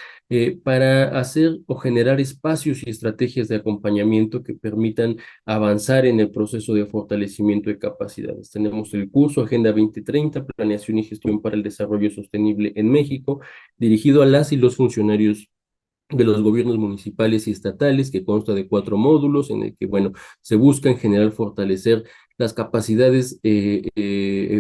[SPEAKER 3] para hacer o generar espacios y estrategias de acompañamiento que permitan avanzar en el proceso de fortalecimiento de capacidades. Tenemos el curso Agenda 2030, Planeación y Gestión para el Desarrollo Sostenible en México, dirigido a las y los funcionarios de los gobiernos municipales y estatales, que consta de 4 módulos, en el que, bueno, se busca en general fortalecer las capacidades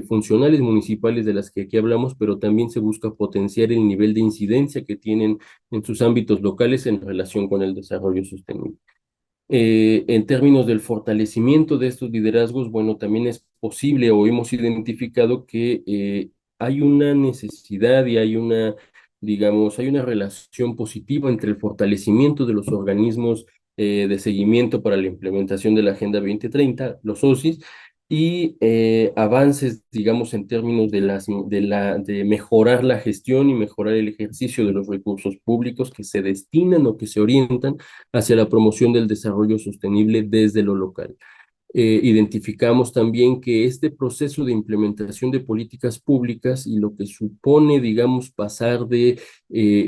[SPEAKER 3] funcionales municipales de las que aquí hablamos, pero también se busca potenciar el nivel de incidencia que tienen en sus ámbitos locales en relación con el desarrollo sostenible. En términos del fortalecimiento de estos liderazgos, bueno, también es posible o hemos identificado que hay una necesidad y hay una, digamos, hay una relación positiva entre el fortalecimiento de los organismos de seguimiento para la implementación de la Agenda 2030, los OSIS, y avances, digamos, en términos de mejorar la gestión y mejorar el ejercicio de los recursos públicos que se destinan o que se orientan hacia la promoción del desarrollo sostenible desde lo local. Identificamos también que este proceso de implementación de políticas públicas y lo que supone, digamos, pasar de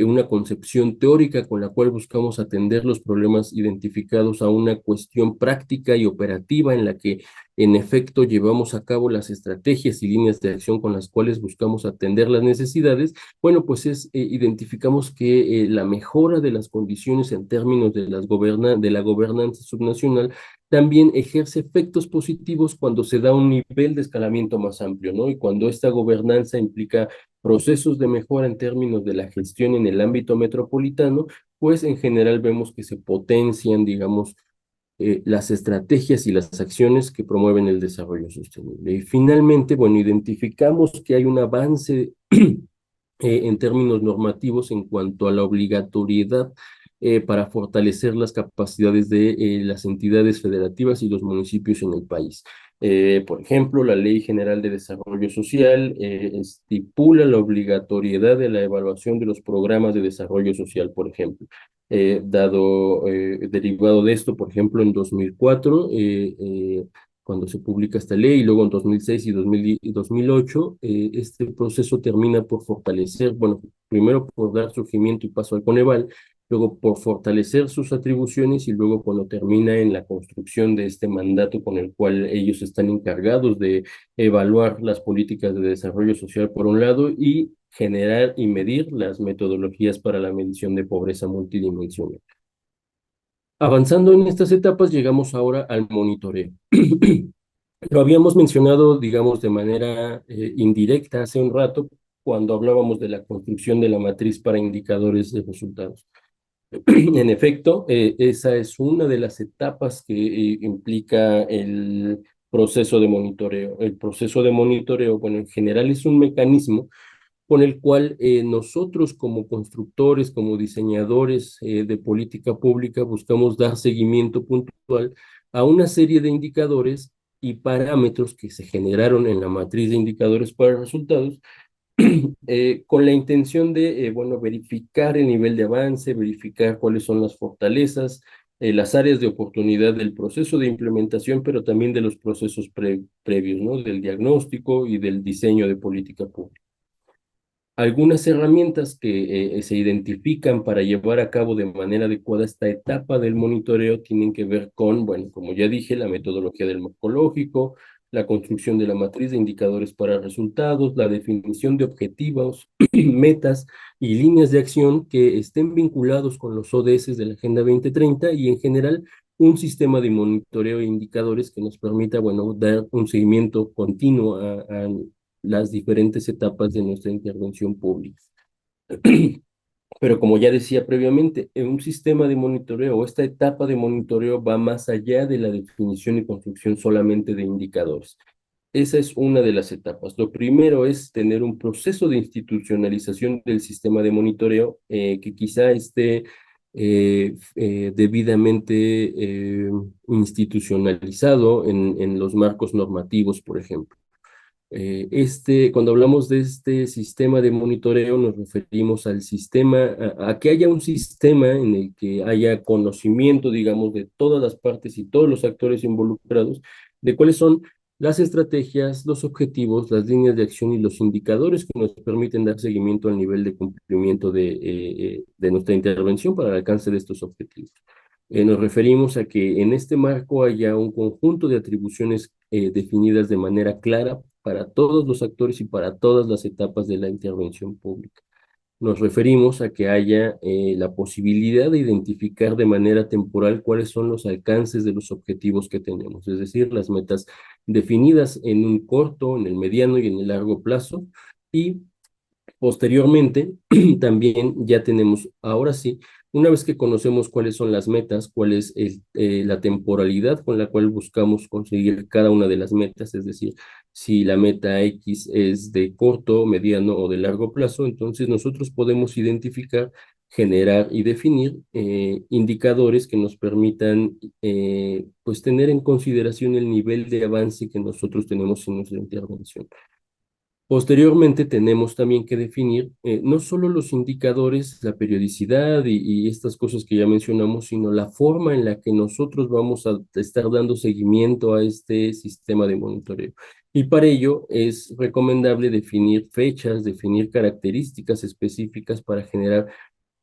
[SPEAKER 3] una concepción teórica con la cual buscamos atender los problemas identificados a una cuestión práctica y operativa en la que en efecto llevamos a cabo las estrategias y líneas de acción con las cuales buscamos atender las necesidades, bueno, pues identificamos que la mejora de las condiciones en términos de la gobernanza subnacional también ejerce efectos positivos cuando se da un nivel de escalamiento más amplio, ¿no? Y cuando esta gobernanza implica procesos de mejora en términos de la gestión en el ámbito metropolitano, pues en general vemos que se potencian, digamos, las estrategias y las acciones que promueven el desarrollo sostenible. Y finalmente, bueno, identificamos que hay un avance en términos normativos en cuanto a la obligatoriedad para fortalecer las capacidades de las entidades federativas y los municipios en el país. Por ejemplo, la Ley General de Desarrollo Social estipula la obligatoriedad de la evaluación de los programas de desarrollo social, por ejemplo. Derivado de esto, por ejemplo, en 2004, cuando se publica esta ley, y luego en 2006 y 2008, este proceso termina por fortalecer, bueno, primero por dar surgimiento y paso al Coneval, luego por fortalecer sus atribuciones y luego cuando termina en la construcción de este mandato con el cual ellos están encargados de evaluar las políticas de desarrollo social por un lado y generar y medir las metodologías para la medición de pobreza multidimensional. Avanzando en estas etapas, llegamos ahora al monitoreo. Lo habíamos mencionado, digamos, de manera indirecta hace un rato, cuando hablábamos de la construcción de la matriz para indicadores de resultados. En efecto, esa es una de las etapas que implica el proceso de monitoreo. El proceso de monitoreo, bueno, en general es un mecanismo con el cual nosotros como constructores, como diseñadores de política pública, buscamos dar seguimiento puntual a una serie de indicadores y parámetros que se generaron en la matriz de indicadores para resultados, con la intención de, bueno, verificar el nivel de avance, verificar cuáles son las fortalezas, las áreas de oportunidad del proceso de implementación, pero también de los procesos previos, ¿no? Del diagnóstico y del diseño de política pública. Algunas herramientas que se identifican para llevar a cabo de manera adecuada esta etapa del monitoreo tienen que ver con, bueno, como ya dije, la metodología del marco lógico, la construcción de la matriz de indicadores para resultados, la definición de objetivos, metas y líneas de acción que estén vinculados con los ODS de la Agenda 2030 y en general un sistema de monitoreo e indicadores que nos permita, bueno, dar un seguimiento continuo a las diferentes etapas de nuestra intervención pública. Pero como ya decía previamente, en un sistema de monitoreo o esta etapa de monitoreo va más allá de la definición y construcción solamente de indicadores. Esa es una de las etapas. Lo primero es tener un proceso de institucionalización del sistema de monitoreo que quizá esté debidamente institucionalizado en los marcos normativos, por ejemplo. Cuando hablamos de este sistema de monitoreo, nos referimos al sistema, a que haya un sistema en el que haya conocimiento, digamos, de todas las partes y todos los actores involucrados, de cuáles son las estrategias, los objetivos, las líneas de acción y los indicadores que nos permiten dar seguimiento al nivel de cumplimiento de nuestra intervención para el alcance de estos objetivos. Nos referimos a que en este marco haya un conjunto de atribuciones definidas de manera clara para todos los actores y para todas las etapas de la intervención pública. Nos referimos a que haya la posibilidad de identificar de manera temporal cuáles son los alcances de los objetivos que tenemos, es decir, las metas definidas en un corto, en el mediano y en el largo plazo, y posteriormente, también ya tenemos, ahora sí, una vez que conocemos cuáles son las metas, cuál es la temporalidad con la cual buscamos conseguir cada una de las metas, es decir, si la meta X es de corto, mediano o de largo plazo, entonces nosotros podemos identificar, generar y definir indicadores que nos permitan pues tener en consideración el nivel de avance que nosotros tenemos en nuestra intervención. Posteriormente tenemos también que definir no solo los indicadores, la periodicidad y estas cosas que ya mencionamos, sino la forma en la que nosotros vamos a estar dando seguimiento a este sistema de monitoreo. Y para ello es recomendable definir fechas, definir características específicas para generar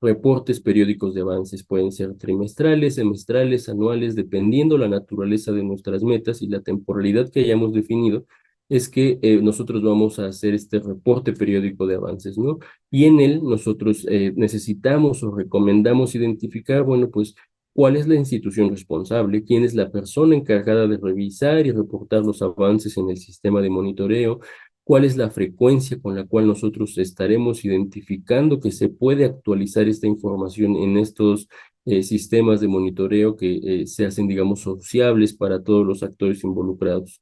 [SPEAKER 3] reportes periódicos de avances. Pueden ser trimestrales, semestrales, anuales, dependiendo la naturaleza de nuestras metas y la temporalidad que hayamos definido es que nosotros vamos a hacer este reporte periódico de avances, ¿no? Y en él nosotros necesitamos o recomendamos identificar, bueno, pues, cuál es la institución responsable, quién es la persona encargada de revisar y reportar los avances en el sistema de monitoreo, cuál es la frecuencia con la cual nosotros estaremos identificando que se puede actualizar esta información en estos sistemas de monitoreo que se hacen, digamos, sociables para todos los actores involucrados.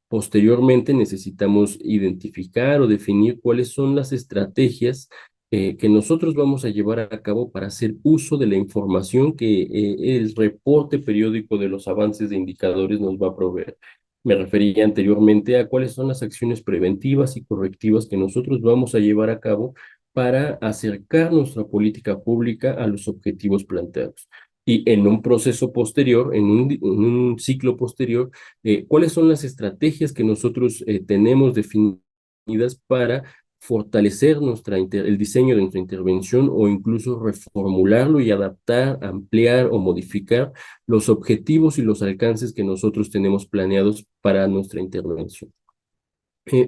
[SPEAKER 3] Posteriormente necesitamos identificar o definir cuáles son las estrategias que nosotros vamos a llevar a cabo para hacer uso de la información que el reporte periódico de los avances de indicadores nos va a proveer. Me refería anteriormente a cuáles son las acciones preventivas y correctivas que nosotros vamos a llevar a cabo para acercar nuestra política pública a los objetivos planteados. Y en un proceso posterior, en un ciclo posterior, cuáles son las estrategias que nosotros tenemos definidas para fortalecer el diseño de nuestra intervención o incluso reformularlo y adaptar, ampliar o modificar los objetivos y los alcances que nosotros tenemos planeados para nuestra intervención.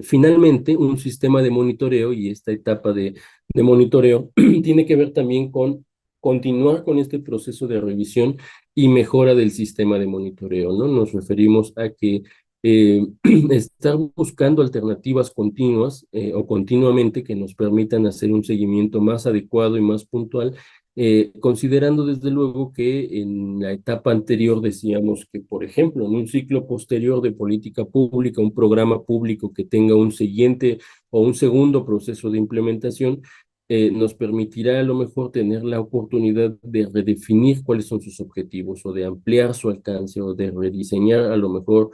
[SPEAKER 3] Finalmente, un sistema de monitoreo y esta etapa de monitoreo tiene que ver también con continuar con este proceso de revisión y mejora del sistema de monitoreo, ¿no? Nos referimos a que estar buscando alternativas continuas o continuamente que nos permitan hacer un seguimiento más adecuado y más puntual, considerando desde luego que en la etapa anterior decíamos que, por ejemplo, en un ciclo posterior de política pública, un programa público que tenga un siguiente o un segundo proceso de implementación, nos permitirá a lo mejor tener la oportunidad de redefinir cuáles son sus objetivos o de ampliar su alcance o de rediseñar a lo mejor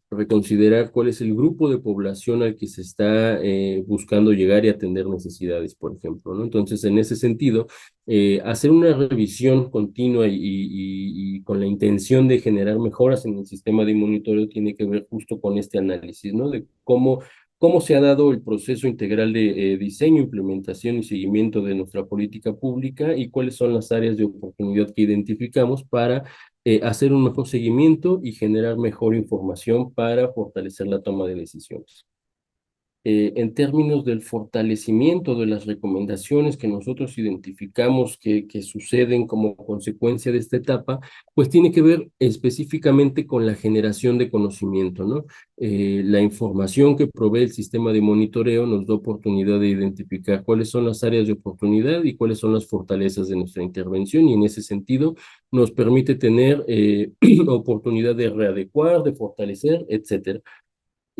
[SPEAKER 3] reconsiderar cuál es el grupo de población al que se está buscando llegar y atender necesidades, por ejemplo, ¿no? Entonces, en ese sentido, hacer una revisión continua y con la intención de generar mejoras en el sistema de monitoreo tiene que ver justo con este análisis, ¿no? De cómo se ha dado el proceso integral de diseño, implementación y seguimiento de nuestra política pública y cuáles son las áreas de oportunidad que identificamos para hacer un mejor seguimiento y generar mejor información para fortalecer la toma de decisiones. En términos del fortalecimiento de las recomendaciones que nosotros identificamos que suceden como consecuencia de esta etapa, pues tiene que ver específicamente con la generación de conocimiento, ¿no? La información que provee el sistema de monitoreo nos da oportunidad de identificar cuáles son las áreas de oportunidad y cuáles son las fortalezas de nuestra intervención, y en ese sentido nos permite tener oportunidad de readecuar, de fortalecer, etcétera.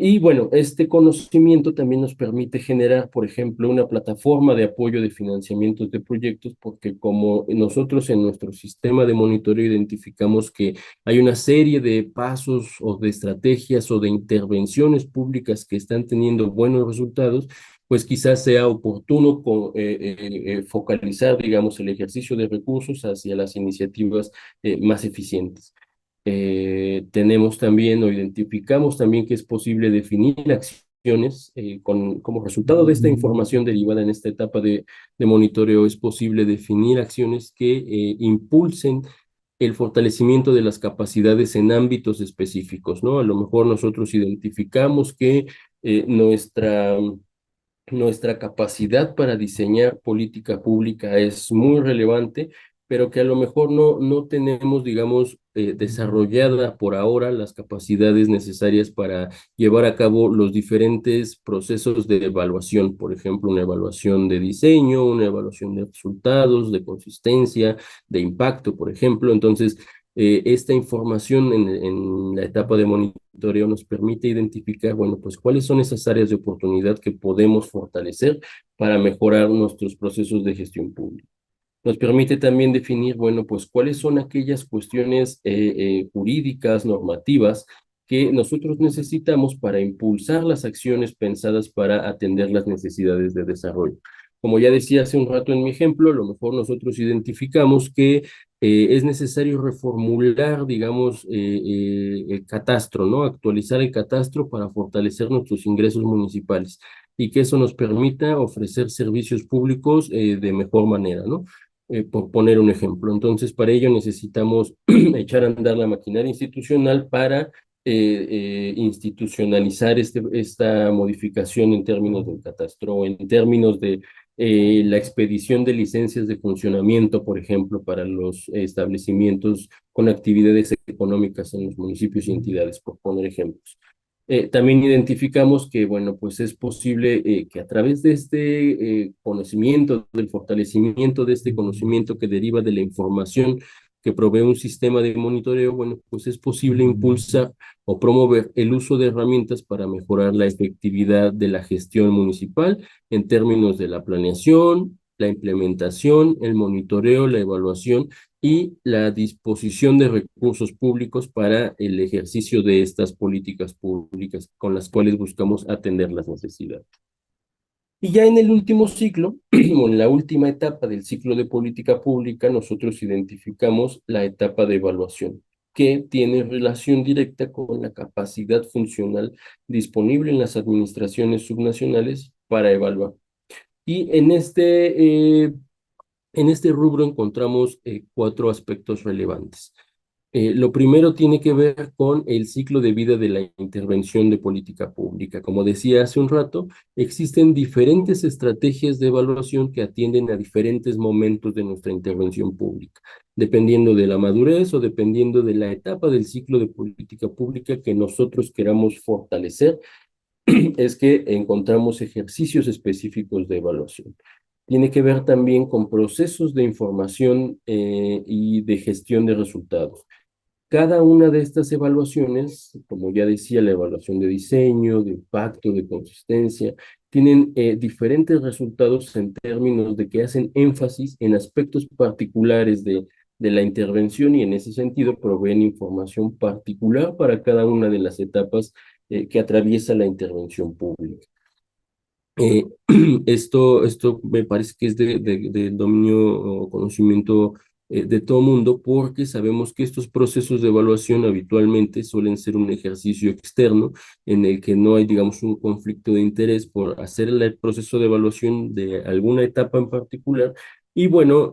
[SPEAKER 3] Y bueno, este conocimiento también nos permite generar, por ejemplo, una plataforma de apoyo de financiamientos de proyectos, porque como nosotros en nuestro sistema de monitoreo identificamos que hay una serie de pasos o de estrategias o de intervenciones públicas que están teniendo buenos resultados, pues quizás sea oportuno focalizar, digamos, el ejercicio de recursos hacia las iniciativas más eficientes. Tenemos también o identificamos también que es posible definir acciones como resultado de esta información derivada en esta etapa de monitoreo, es posible definir acciones que impulsen el fortalecimiento de las capacidades en ámbitos específicos, ¿no? A lo mejor nosotros identificamos que nuestra capacidad para diseñar política pública es muy relevante, pero que a lo mejor no tenemos, digamos, desarrollada por ahora las capacidades necesarias para llevar a cabo los diferentes procesos de evaluación, por ejemplo, una evaluación de diseño, una evaluación de resultados, de consistencia, de impacto, por ejemplo. Entonces, esta información en la etapa de monitoreo nos permite identificar, bueno, pues cuáles son esas áreas de oportunidad que podemos fortalecer para mejorar nuestros procesos de gestión pública. Nos permite también definir, bueno, pues cuáles son aquellas cuestiones jurídicas, normativas, que nosotros necesitamos para impulsar las acciones pensadas para atender las necesidades de desarrollo. Como ya decía hace un rato en mi ejemplo, a lo mejor nosotros identificamos que es necesario reformular, digamos, el catastro, ¿no? Actualizar el catastro para fortalecer nuestros ingresos municipales y que eso nos permita ofrecer servicios públicos de mejor manera, ¿no? Por poner un ejemplo. Entonces, para ello necesitamos echar a andar la maquinaria institucional para institucionalizar esta modificación en términos del catastro, en términos de la expedición de licencias de funcionamiento, por ejemplo, para los establecimientos con actividades económicas en los municipios y entidades, por poner ejemplos. También identificamos que, bueno, pues es posible que a través de este conocimiento, del fortalecimiento de este conocimiento que deriva de la información que provee un sistema de monitoreo, bueno, pues es posible impulsar o promover el uso de herramientas para mejorar la efectividad de la gestión municipal en términos de la planeación, la implementación, el monitoreo, la evaluación y la disposición de recursos públicos para el ejercicio de estas políticas públicas con las cuales buscamos atender las necesidades. Y ya en el último ciclo, o en la última etapa del ciclo de política pública, nosotros identificamos la etapa de evaluación, que tiene relación directa con la capacidad funcional disponible en las administraciones subnacionales para evaluar. Y en este rubro encontramos 4 aspectos relevantes. Lo primero tiene que ver con el ciclo de vida de la intervención de política pública. Como decía hace un rato, existen diferentes estrategias de evaluación que atienden a diferentes momentos de nuestra intervención pública, dependiendo de la madurez o dependiendo de la etapa del ciclo de política pública que nosotros queramos fortalecer, es que encontramos ejercicios específicos de evaluación. Tiene que ver también con procesos de información y de gestión de resultados. Cada una de estas evaluaciones, como ya decía, la evaluación de diseño, de impacto, de consistencia, tienen diferentes resultados en términos de que hacen énfasis en aspectos particulares de la intervención y en ese sentido proveen información particular para cada una de las etapas que atraviesa la intervención pública. Eh, esto me parece que es del dominio o conocimiento de todo mundo, porque sabemos que estos procesos de evaluación habitualmente suelen ser un ejercicio externo en el que no hay, digamos, un conflicto de interés por hacer el proceso de evaluación de alguna etapa en particular. Y bueno,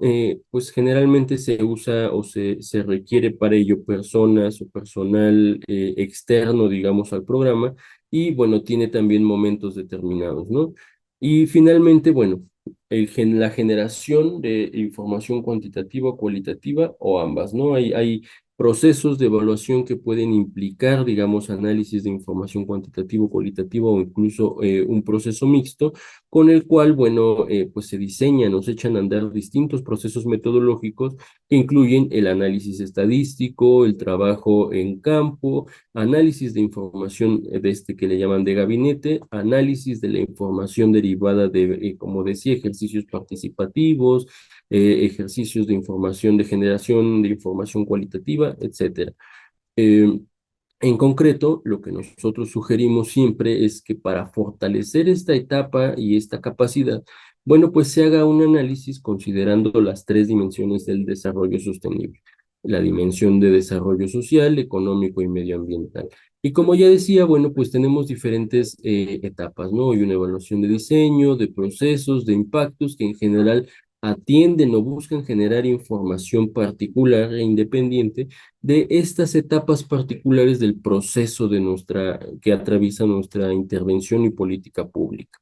[SPEAKER 3] pues generalmente se usa o se requiere para ello personas o personal externo, digamos, al programa, y bueno, tiene también momentos determinados, ¿no? Y finalmente, bueno, la generación de información cuantitativa o cualitativa o ambas, ¿no? Hay procesos de evaluación que pueden implicar, digamos, análisis de información cuantitativa o cualitativa o incluso un proceso mixto con el cual, bueno, pues se diseñan o se echan a andar distintos procesos metodológicos que incluyen el análisis estadístico, el trabajo en campo, análisis de información de este que le llaman de gabinete, análisis de la información derivada de, como decía, ejercicios participativos, ejercicios de información de generación de información cualitativa, etcétera. Eh, en concreto, lo que nosotros sugerimos siempre es que para fortalecer esta etapa y esta capacidad, bueno, pues se haga un análisis considerando las tres dimensiones del desarrollo sostenible: la dimensión de desarrollo social, económico y medioambiental. Y como ya decía, bueno, pues tenemos diferentes etapas, ¿no? Hay una evaluación de diseño, de procesos, de impactos que en general atienden o buscan generar información particular e independiente de estas etapas particulares del proceso que atraviesa nuestra intervención y política pública.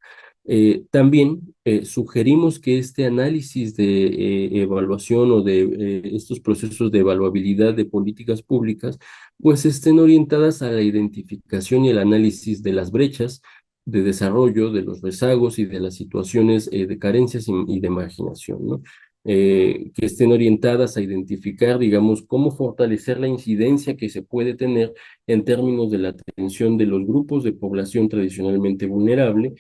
[SPEAKER 3] También sugerimos que este análisis de evaluación o de estos procesos de evaluabilidad de políticas públicas, pues estén orientadas a la identificación y el análisis de las brechas de desarrollo, de los rezagos y de las situaciones de carencias y de marginación, ¿no? Que estén orientadas a identificar, digamos, cómo fortalecer la incidencia que se puede tener en términos de la atención de los grupos de población tradicionalmente vulnerable,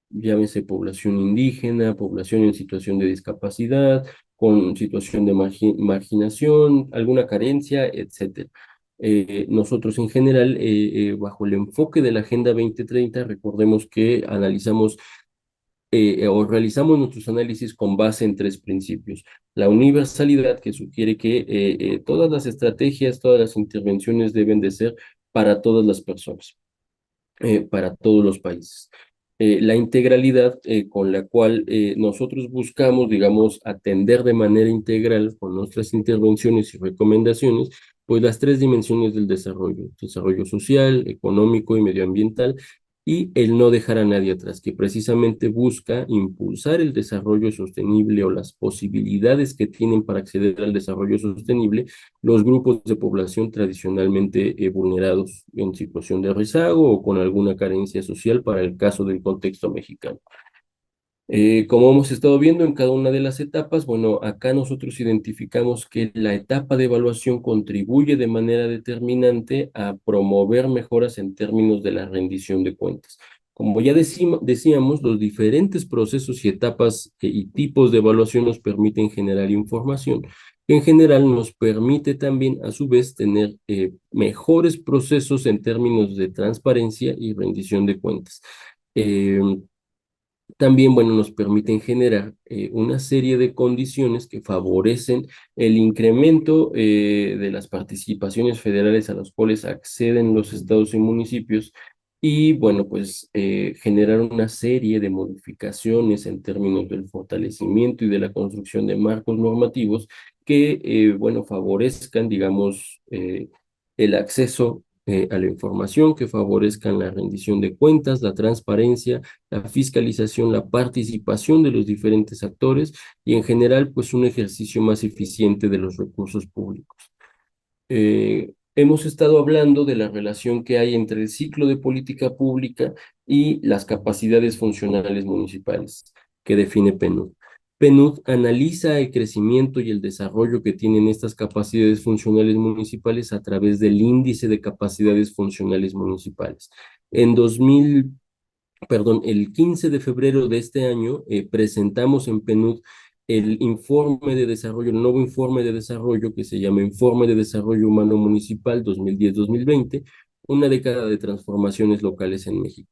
[SPEAKER 3] llámese población indígena, población en situación de discapacidad, con situación de marginación, alguna carencia, etcétera. Nosotros en general, bajo el enfoque de la Agenda 2030, recordemos que analizamos o realizamos nuestros análisis con base en tres principios. La universalidad, que sugiere que todas las estrategias, todas las intervenciones deben de ser para todas las personas, para todos los países. La integralidad con la cual nosotros buscamos, digamos, atender de manera integral con nuestras intervenciones y recomendaciones, pues las tres dimensiones del desarrollo: desarrollo social, económico y medioambiental, y el no dejar a nadie atrás, que precisamente busca impulsar el desarrollo sostenible o las posibilidades que tienen para acceder al desarrollo sostenible los grupos de población tradicionalmente vulnerados en situación de rezago o con alguna carencia social para el caso del contexto mexicano. Como hemos estado viendo en cada una de las etapas, bueno, acá nosotros identificamos que la etapa de evaluación contribuye de manera determinante a promover mejoras en términos de la rendición de cuentas. Como ya decíamos, los diferentes procesos y etapas y tipos de evaluación nos permiten generar información que en general nos permite también, a su vez, tener mejores procesos en términos de transparencia y rendición de cuentas. También, bueno, nos permiten generar una serie de condiciones que favorecen el incremento de las participaciones federales a las cuales acceden los estados y municipios y, bueno, pues generar una serie de modificaciones en términos del fortalecimiento y de la construcción de marcos normativos que, bueno, favorezcan, digamos, el acceso a la información, que favorezcan la rendición de cuentas, la transparencia, la fiscalización, la participación de los diferentes actores y en general, pues un ejercicio más eficiente de los recursos públicos. Hemos estado hablando de la relación que hay entre el ciclo de política pública y las capacidades funcionales municipales que define PNUD. PNUD analiza el crecimiento y el desarrollo que tienen estas capacidades funcionales municipales a través del índice de capacidades funcionales municipales. En perdón, el 15 de febrero de este año presentamos en PNUD el informe de desarrollo, el nuevo informe de desarrollo que se llama Informe de Desarrollo Humano Municipal 2010-2020, una década de transformaciones locales en México.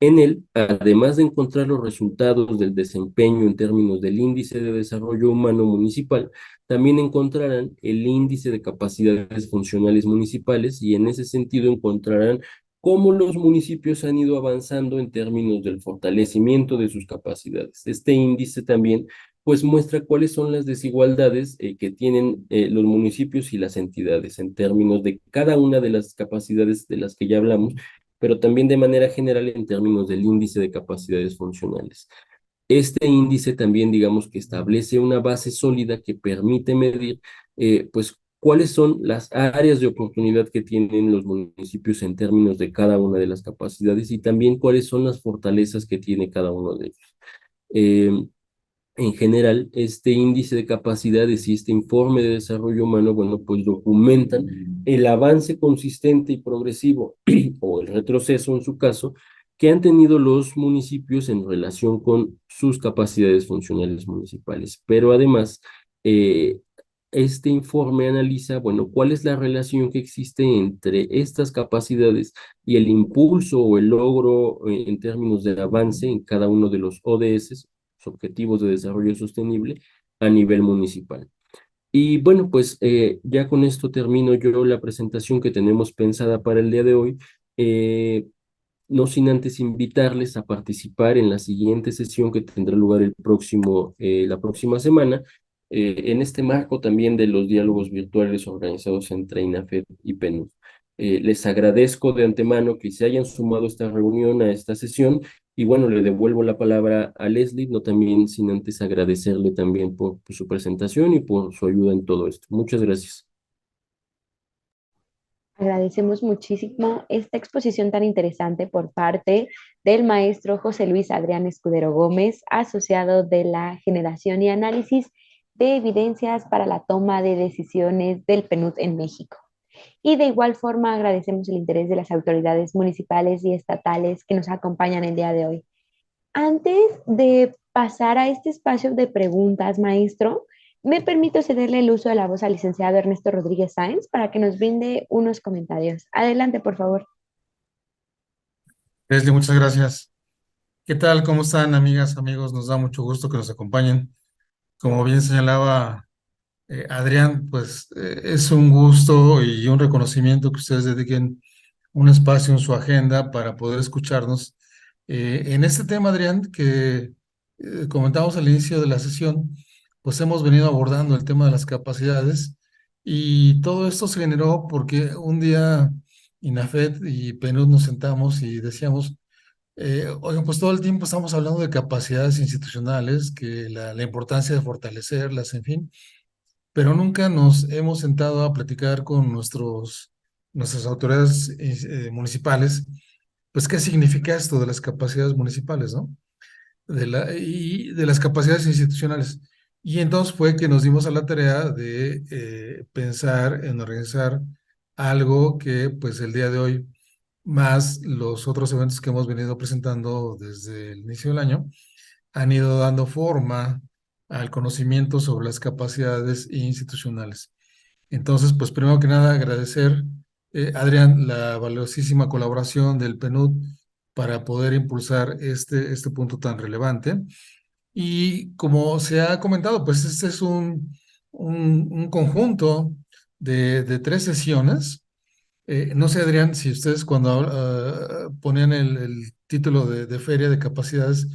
[SPEAKER 3] En él, además de encontrar los resultados del desempeño en términos del índice de desarrollo humano municipal, también encontrarán el índice de capacidades funcionales municipales y en ese sentido encontrarán cómo los municipios han ido avanzando en términos del fortalecimiento de sus capacidades. Este índice también pues muestra cuáles son las desigualdades que tienen los municipios y las entidades en términos de cada una de las capacidades de las que ya hablamos, pero también de manera general en términos del índice de capacidades funcionales. Este índice también, digamos, que establece una base sólida que permite medir, pues, cuáles son las áreas de oportunidad que tienen los municipios en términos de cada una de las capacidades y también cuáles son las fortalezas que tiene cada uno de ellos. Eh, en general, este índice de capacidades y este informe de desarrollo humano, bueno, pues documentan el avance consistente y progresivo, o el retroceso en su caso, que han tenido los municipios en relación con sus capacidades funcionales municipales. Pero además, eh, este informe analiza, bueno, cuál es la relación que existe entre estas capacidades y el impulso o el logro en términos de avance en cada uno de los ODS, Objetivos de Desarrollo Sostenible, a nivel municipal. Y bueno, pues ya con esto termino yo la presentación que tenemos pensada para el día de hoy. No sin antes invitarles a participar en la siguiente sesión que tendrá lugar la próxima semana, en este marco también de los diálogos virtuales organizados entre INAFED y PNUD. Les agradezco de antemano que se hayan sumado a esta reunión, a esta sesión, y bueno, le devuelvo la palabra a Leslie, no también sin antes agradecerle también por su presentación y por su ayuda en todo esto. Muchas gracias.
[SPEAKER 1] Agradecemos muchísimo esta exposición tan interesante por parte del maestro José Luis Adrián Escudero Gómez, asociado de la generación y análisis de evidencias para la toma de decisiones del PNUD en México. Y de igual forma agradecemos el interés de las autoridades municipales y estatales que nos acompañan el día de hoy. Antes de pasar a este espacio de preguntas, maestro, me permito cederle el uso de la voz al licenciado Ernesto Rodríguez Sáenz para que nos brinde unos comentarios. Adelante, por favor.
[SPEAKER 4] Leslie, muchas gracias. ¿Qué tal? ¿Cómo están, amigas, amigos? Nos da mucho gusto que nos acompañen. Como bien señalaba Adrián, pues es un gusto y un reconocimiento que ustedes dediquen un espacio en su agenda para poder escucharnos. En este tema, Adrián, que comentamos al inicio de la sesión, pues hemos venido abordando el tema de las capacidades y todo esto se generó porque un día INAFED y PNUD nos sentamos y decíamos, oigan, pues todo el tiempo estamos hablando de capacidades institucionales, que la importancia de fortalecerlas, en fin, pero nunca nos hemos sentado a platicar con nuestras autoridades municipales, pues qué significa esto de las capacidades municipales, ¿no? Y de las capacidades institucionales. Y entonces fue que nos dimos a la tarea de pensar en organizar algo que pues el día de hoy, más los otros eventos que hemos venido presentando desde el inicio del año, han ido dando forma al conocimiento sobre las capacidades institucionales. Entonces, pues primero que nada agradecer, Adrián, la valiosísima colaboración del PNUD para poder impulsar este punto tan relevante. Y como se ha comentado, pues este es un conjunto de tres sesiones. No sé, Adrián, si ustedes cuando ponían el título de Feria de Capacidades,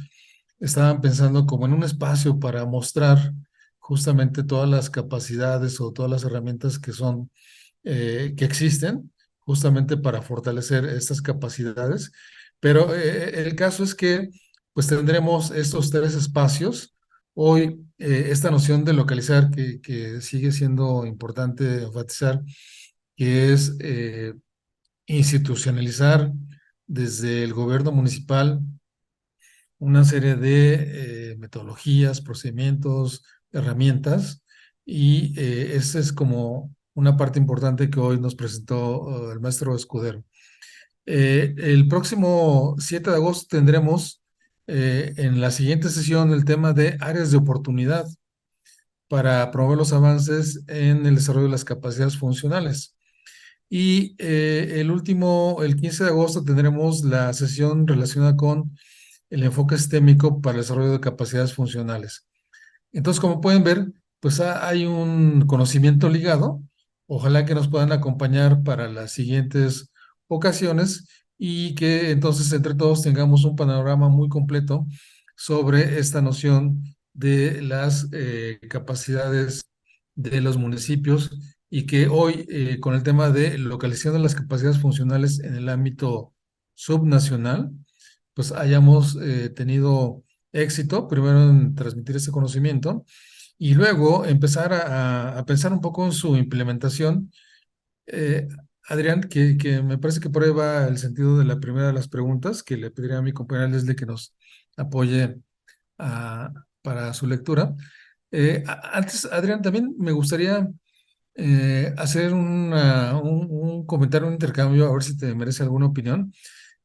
[SPEAKER 4] estaban pensando como en un espacio para mostrar justamente todas las capacidades o todas las herramientas que existen, justamente para fortalecer estas capacidades. Pero el caso es que pues tendremos estos tres espacios. Hoy, esta noción de localizar que sigue siendo importante enfatizar, que es institucionalizar desde el gobierno municipal una serie de metodologías, procedimientos, herramientas, y esa es como una parte importante que hoy nos presentó el maestro Escudero. El próximo 7 de agosto tendremos en la siguiente sesión el tema de áreas de oportunidad para promover los avances en el desarrollo de las capacidades funcionales. Y el 15 de agosto tendremos la sesión relacionada con el enfoque sistémico para el desarrollo de capacidades funcionales. Entonces, como pueden ver, pues hay un conocimiento ligado. Ojalá que nos puedan acompañar para las siguientes ocasiones y que entonces entre todos tengamos un panorama muy completo sobre esta noción de las capacidades de los municipios y que hoy con el tema de localización de las capacidades funcionales en el ámbito subnacional, pues hayamos tenido éxito, primero en transmitir ese conocimiento y luego empezar a pensar un poco en su implementación. Eh, Adrián, que me parece que por ahí va el sentido de la primera de las preguntas, que le pediría a mi compañera Leslie que nos apoye para su lectura. Antes, Adrián, también me gustaría hacer un comentario, un intercambio, a ver si te merece alguna opinión.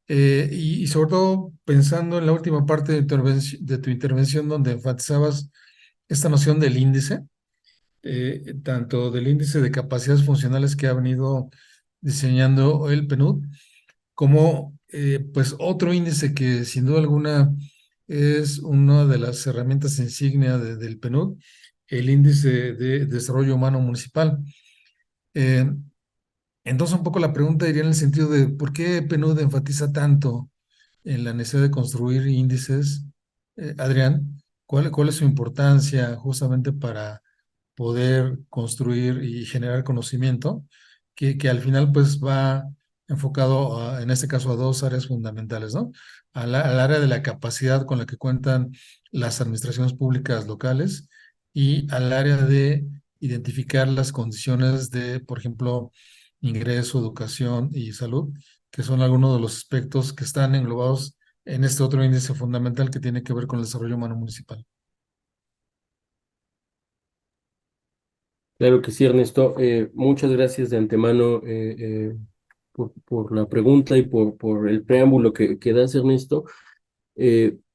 [SPEAKER 4] Y sobre todo pensando en la última parte de tu intervención donde enfatizabas esta noción del índice, tanto del índice de capacidades funcionales que ha venido diseñando el PNUD, como pues otro índice que sin duda alguna es una de las herramientas insignia del PNUD, el índice de desarrollo humano municipal. Eh, entonces un poco la pregunta iría en el sentido de ¿por qué PNUD enfatiza tanto en la necesidad de construir índices? Adrián, ¿cuál es su importancia justamente para poder construir y generar conocimiento que al final pues va enfocado en este caso a dos áreas fundamentales, ¿no? Al área de la capacidad con la que cuentan las administraciones públicas locales y al área de identificar las condiciones de, por ejemplo, ingreso, educación y salud, que son algunos de los aspectos que están englobados en este otro índice fundamental que tiene que ver con el desarrollo humano municipal.
[SPEAKER 3] Claro que sí, Ernesto. Muchas gracias de antemano por la pregunta y por el preámbulo que das, Ernesto.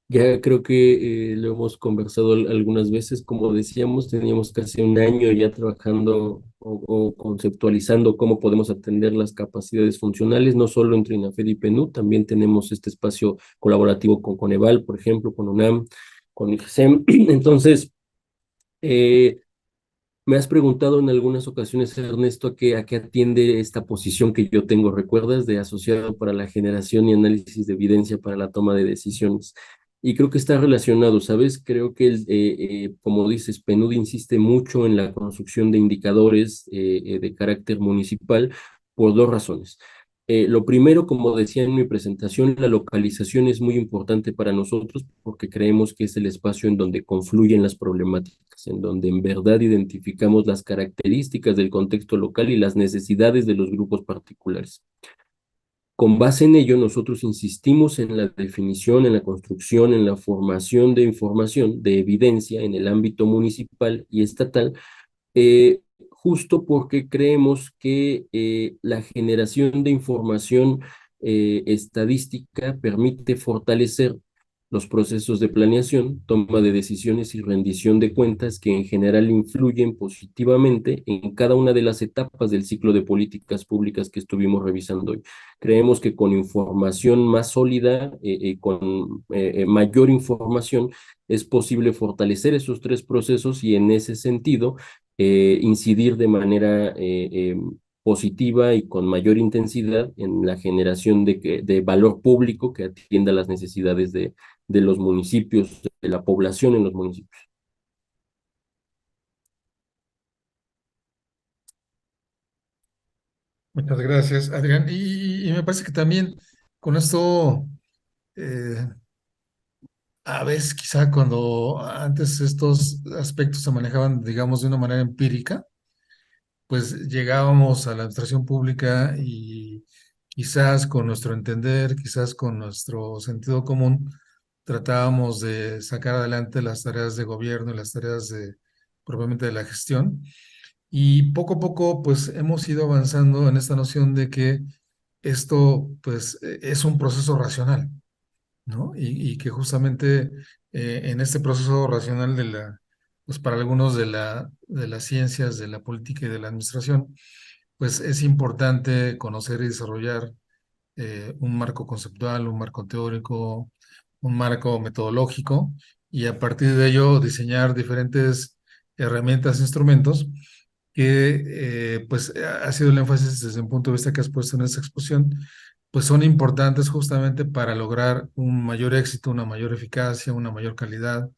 [SPEAKER 3] Ya creo que lo hemos conversado algunas veces, como decíamos, teníamos casi un año ya trabajando o conceptualizando cómo podemos atender las capacidades funcionales, no solo entre INAFED y PNUD, también tenemos este espacio colaborativo con Coneval, por ejemplo, con UNAM, con IGESEM. Entonces, me has preguntado en algunas ocasiones, Ernesto, a qué atiende esta posición que yo tengo, ¿recuerdas? De asociado para la generación y análisis de evidencia para la toma de decisiones. Y creo que está relacionado, ¿sabes? Creo que, como dices, PNUD insiste mucho en la construcción de indicadores de carácter municipal por dos razones. Lo primero, como decía en mi presentación, la localización es muy importante para nosotros porque creemos que es el espacio en donde confluyen las problemáticas, en donde en verdad identificamos las características del contexto local y las necesidades de los grupos particulares. Con base en ello, nosotros insistimos en la definición, en la construcción, en la formación de información, de evidencia en el ámbito municipal y estatal, justo porque creemos que la generación de información estadística permite fortalecer los procesos de planeación, toma de decisiones y rendición de cuentas que en general influyen positivamente en cada una de las etapas del ciclo de políticas públicas que estuvimos revisando hoy. Creemos que con información más sólida, con mayor información, es posible fortalecer esos tres procesos y en ese sentido incidir de manera positiva y con mayor intensidad en la generación de valor público que atienda las necesidades de los municipios, de la población en los municipios.
[SPEAKER 4] Muchas gracias, Adrián. Y me parece que también con esto, eh, a veces quizá cuando antes estos aspectos se manejaban, digamos, de una manera empírica, pues llegábamos a la administración pública y quizás con nuestro entender, quizás con nuestro sentido común, tratábamos de sacar adelante las tareas de gobierno y las tareas propiamente de la gestión. Y poco a poco, pues hemos ido avanzando en esta noción de que esto pues es un proceso racional, ¿no? Y que justamente en este proceso racional pues para algunos de las ciencias, de la política y de la administración, pues es importante conocer y desarrollar un marco conceptual, un marco teórico, un marco metodológico, y a partir de ello diseñar diferentes herramientas e instrumentos que pues ha sido el énfasis desde un punto de vista que has puesto en esta exposición, pues son importantes justamente para lograr un mayor éxito, una mayor eficacia, una mayor calidad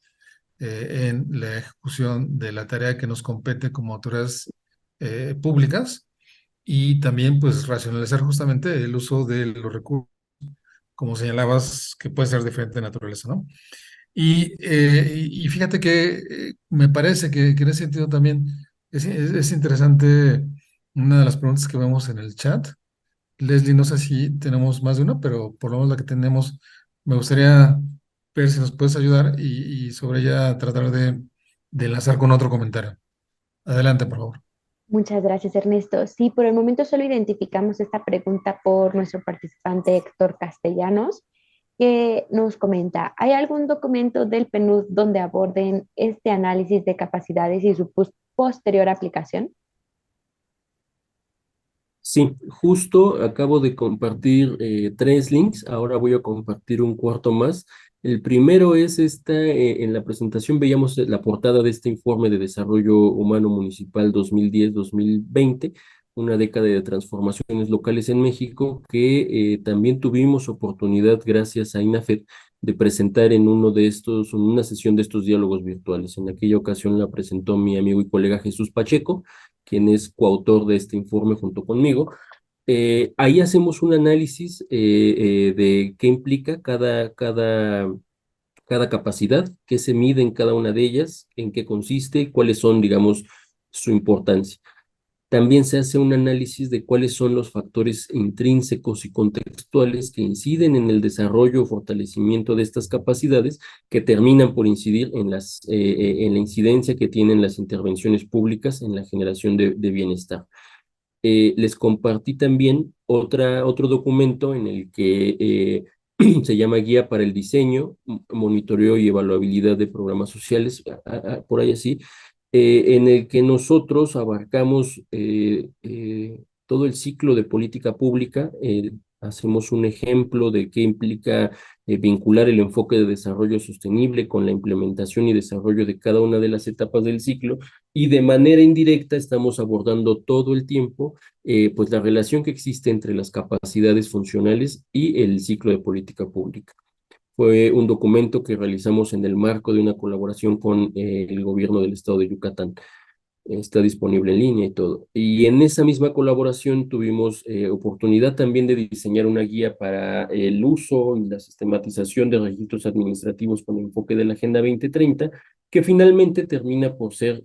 [SPEAKER 4] en la ejecución de la tarea que nos compete como autoridades públicas, y también pues racionalizar justamente el uso de los recursos, como señalabas, que puede ser de diferente naturaleza, ¿no? Y fíjate que me parece que en ese sentido también es interesante una de las preguntas que vemos en el chat. Leslie, no sé si tenemos más de una, pero por lo menos la que tenemos, me gustaría ver si nos puedes ayudar y sobre ella tratar de enlazar con otro comentario. Adelante, por favor.
[SPEAKER 1] Muchas gracias, Ernesto. Sí, por el momento solo identificamos esta pregunta por nuestro participante Héctor Castellanos, que nos comenta, ¿hay algún documento del PNUD donde aborden este análisis de capacidades y su posterior aplicación?
[SPEAKER 3] Sí, justo acabo de compartir 3 links, ahora voy a compartir un cuarto más. El primero es en la presentación veíamos la portada de este informe de desarrollo humano municipal 2010-2020, una década de transformaciones locales en México, que también tuvimos oportunidad, gracias a INAFED, de presentar en en una sesión de estos diálogos virtuales. En aquella ocasión la presentó mi amigo y colega Jesús Pacheco, quien es coautor de este informe junto conmigo. Ahí hacemos un análisis de qué implica cada capacidad, qué se mide en cada una de ellas, en qué consiste, cuáles son, digamos, su importancia. También se hace un análisis de cuáles son los factores intrínsecos y contextuales que inciden en el desarrollo o fortalecimiento de estas capacidades, que terminan por incidir en la incidencia que tienen las intervenciones públicas en la generación de bienestar. Les compartí también otro documento en el que se llama Guía para el Diseño, Monitoreo y Evaluabilidad de Programas Sociales, por ahí así, en el que nosotros abarcamos todo el ciclo de política pública. Hacemos un ejemplo de qué implica vincular el enfoque de desarrollo sostenible con la implementación y desarrollo de cada una de las etapas del ciclo, y de manera indirecta estamos abordando todo el tiempo pues la relación que existe entre las capacidades funcionales y el ciclo de política pública. Fue un documento que realizamos en el marco de una colaboración con el gobierno del estado de Yucatán. Está disponible en línea y todo. Y en esa misma colaboración tuvimos oportunidad también de diseñar una guía para el uso y la sistematización de registros administrativos con enfoque de la Agenda 2030, que finalmente termina por ser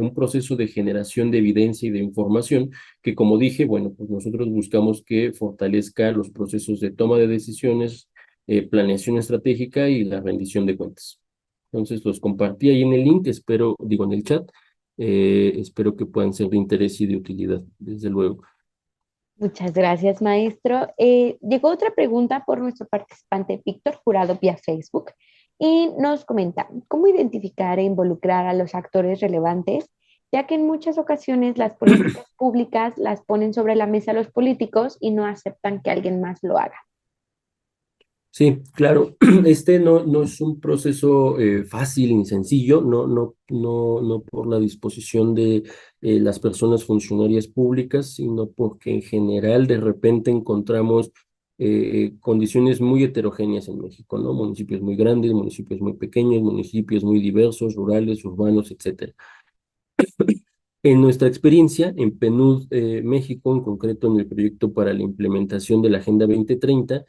[SPEAKER 3] un proceso de generación de evidencia y de información que, como dije, bueno, pues nosotros buscamos que fortalezca los procesos de toma de decisiones, planeación estratégica y la rendición de cuentas. Entonces los compartí ahí en el link, en el chat. Espero que puedan ser de interés y de utilidad, desde luego.
[SPEAKER 1] Muchas gracias, maestro. Llegó otra pregunta por nuestro participante Víctor Jurado vía Facebook y nos comenta, ¿cómo identificar e involucrar a los actores relevantes, ya que en muchas ocasiones las políticas públicas las ponen sobre la mesa los políticos y no aceptan que alguien más lo haga?
[SPEAKER 3] Sí, claro, este no es un proceso fácil ni sencillo, no por la disposición de las personas funcionarias públicas, sino porque en general de repente encontramos condiciones muy heterogéneas en México, ¿no? Municipios muy grandes, municipios muy pequeños, municipios muy diversos, rurales, urbanos, etcétera. En nuestra experiencia, en PNUD México, en concreto en el proyecto para la implementación de la Agenda 2030,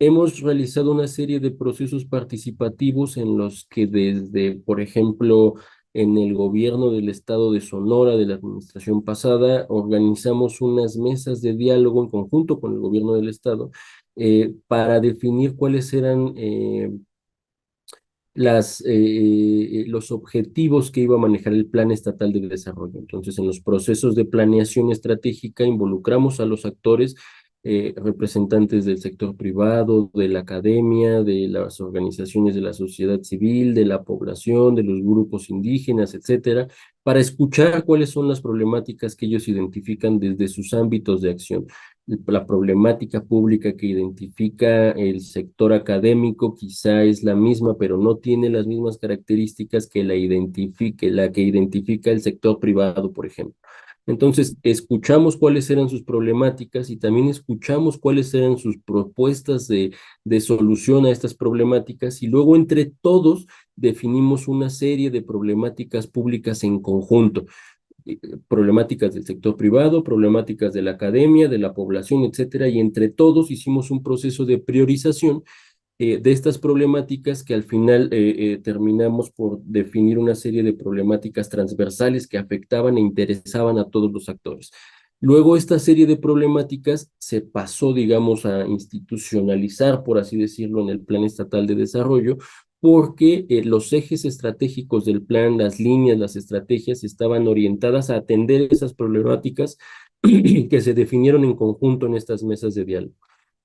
[SPEAKER 3] hemos realizado una serie de procesos participativos en los que desde, por ejemplo, en el gobierno del estado de Sonora de la administración pasada, organizamos unas mesas de diálogo en conjunto con el gobierno del estado para definir cuáles eran los objetivos que iba a manejar el Plan Estatal de Desarrollo. Entonces, en los procesos de planeación estratégica involucramos a los actores representantes del sector privado, de la academia, de las organizaciones de la sociedad civil, de la población, de los grupos indígenas, etcétera, para escuchar cuáles son las problemáticas que ellos identifican desde sus ámbitos de acción. La problemática pública que identifica el sector académico quizá es la misma, pero no tiene las mismas características que la que identifica el sector privado, por ejemplo. Entonces, escuchamos cuáles eran sus problemáticas y también escuchamos cuáles eran sus propuestas de solución a estas problemáticas y luego entre todos definimos una serie de problemáticas públicas en conjunto, problemáticas del sector privado, problemáticas de la academia, de la población, etcétera, y entre todos hicimos un proceso de priorización de estas problemáticas que al final terminamos por definir una serie de problemáticas transversales que afectaban e interesaban a todos los actores. Luego esta serie de problemáticas se pasó, digamos, a institucionalizar, por así decirlo, en el Plan Estatal de Desarrollo, porque los ejes estratégicos del plan, las líneas, las estrategias estaban orientadas a atender esas problemáticas que se definieron en conjunto en estas mesas de diálogo.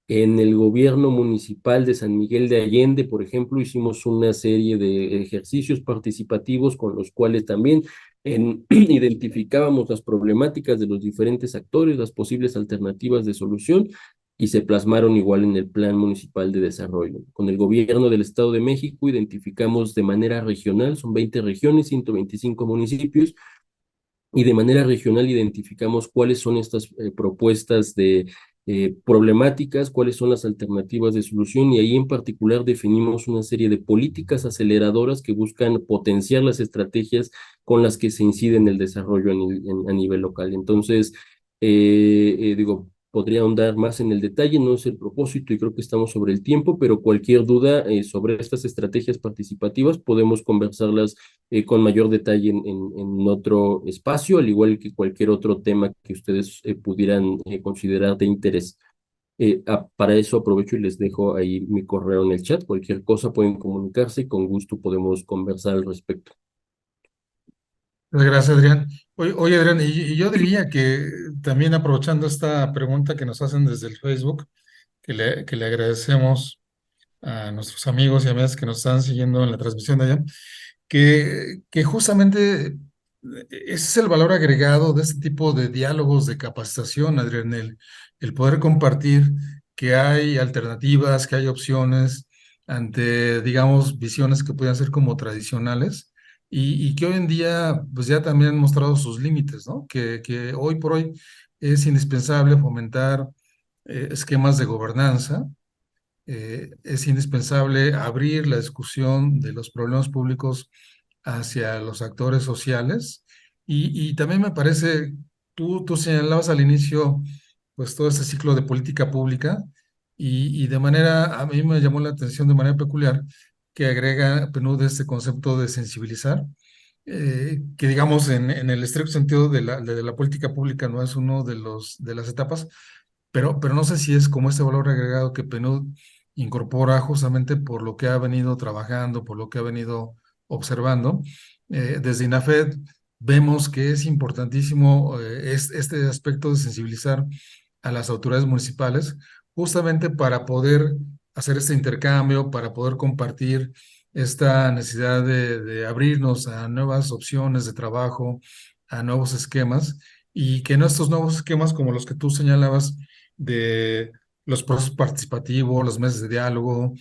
[SPEAKER 3] En el gobierno municipal de San Miguel de Allende, por ejemplo, hicimos una serie de ejercicios participativos con los cuales también identificábamos las problemáticas de los diferentes actores, las posibles alternativas de solución, y se plasmaron igual en el Plan Municipal de Desarrollo. Con el gobierno del Estado de México identificamos de manera regional, son 20 regiones, 125 municipios, y de manera regional identificamos cuáles son estas propuestas de problemáticas, cuáles son las alternativas de solución y ahí en particular definimos una serie de políticas aceleradoras que buscan potenciar las estrategias con las que se incide en el desarrollo a nivel local. Entonces, digo, podría ahondar más en el detalle, no es el propósito y creo que estamos sobre el tiempo, pero cualquier duda sobre estas estrategias participativas podemos conversarlas con mayor detalle en otro espacio, al igual que cualquier otro tema que ustedes pudieran considerar de interés. Para eso aprovecho y les dejo ahí mi correo en el chat. Cualquier cosa pueden comunicarse y con gusto podemos conversar al respecto.
[SPEAKER 4] Gracias, Adrián. Oye, Adrián, y yo diría que también aprovechando esta pregunta que nos hacen desde el Facebook, que le agradecemos a nuestros amigos y amigas que nos están siguiendo en la transmisión de allá, que justamente ese es el valor agregado de este tipo de diálogos de capacitación, Adrián, el poder compartir que hay alternativas, que hay opciones ante, digamos, visiones que pueden ser como tradicionales y que hoy en día pues ya también han mostrado sus límites, ¿no? Que hoy por hoy es indispensable fomentar esquemas de gobernanza, es indispensable abrir la discusión de los problemas públicos hacia los actores sociales y también me parece, tú señalabas al inicio, pues todo este ciclo de política pública y de manera, a mí me llamó la atención de manera peculiar que agrega PNUD este concepto de sensibilizar, que digamos en el estricto sentido de la política pública no es uno de las etapas, pero no sé si es como este valor agregado que PNUD incorpora justamente por lo que ha venido trabajando, por lo que ha venido observando. Desde INAFED vemos que es importantísimo este aspecto de sensibilizar a las autoridades municipales, justamente para poder hacer este intercambio, para poder compartir esta necesidad de abrirnos a nuevas opciones de trabajo, a nuevos esquemas, y que en estos nuevos esquemas, como los que tú señalabas, de los procesos participativos, los meses de diálogo,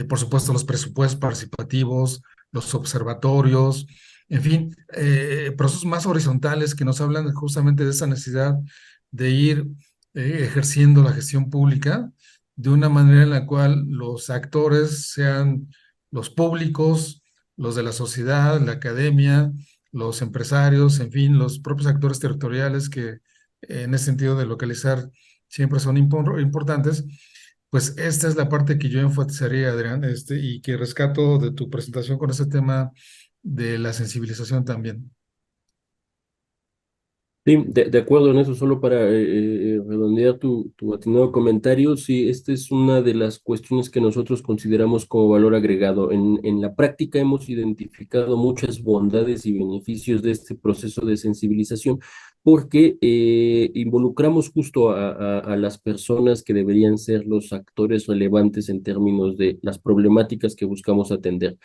[SPEAKER 4] por supuesto los presupuestos participativos, los observatorios, en fin, procesos más horizontales que nos hablan justamente de esa necesidad de ir ejerciendo la gestión pública de una manera en la cual los actores sean los públicos, los de la sociedad, la academia, los empresarios, en fin, los propios actores territoriales que en ese sentido de localizar siempre son importantes, pues esta es la parte que yo enfatizaría, Adrián, y que rescato de tu presentación con ese tema de la sensibilización también.
[SPEAKER 3] Sí, de acuerdo en eso, solo para redondear tu atinado comentario, sí, esta es una de las cuestiones que nosotros consideramos como valor agregado. En la práctica hemos identificado muchas bondades y beneficios de este proceso de sensibilización porque involucramos justo a las personas que deberían ser los actores relevantes en términos de las problemáticas que buscamos atender.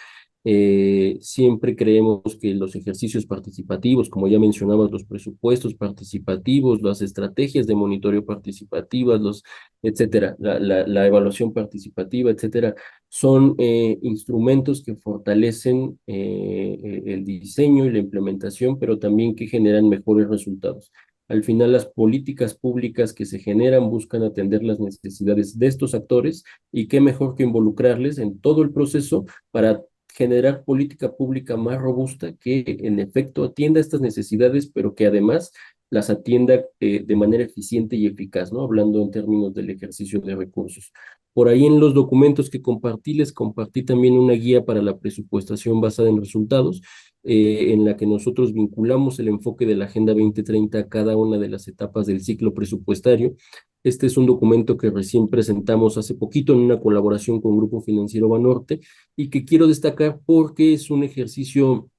[SPEAKER 3] Siempre creemos que los ejercicios participativos, como ya mencionabas, los presupuestos participativos, las estrategias de monitoreo participativas, etcétera, la evaluación participativa, etcétera, son instrumentos que fortalecen el diseño y la implementación, pero también que generan mejores resultados. Al final, las políticas públicas que se generan buscan atender las necesidades de estos actores y qué mejor que involucrarles en todo el proceso para generar política pública más robusta que en efecto atienda estas necesidades, pero que además las atienda de manera eficiente y eficaz, ¿no? Hablando en términos del ejercicio de recursos. Por ahí en los documentos que compartí, les compartí también una guía para la presupuestación basada en resultados, en la que nosotros vinculamos el enfoque de la Agenda 2030 a cada una de las etapas del ciclo presupuestario. Este es un documento que recién presentamos hace poquito en una colaboración con Grupo Financiero Banorte y que quiero destacar porque es un ejercicio,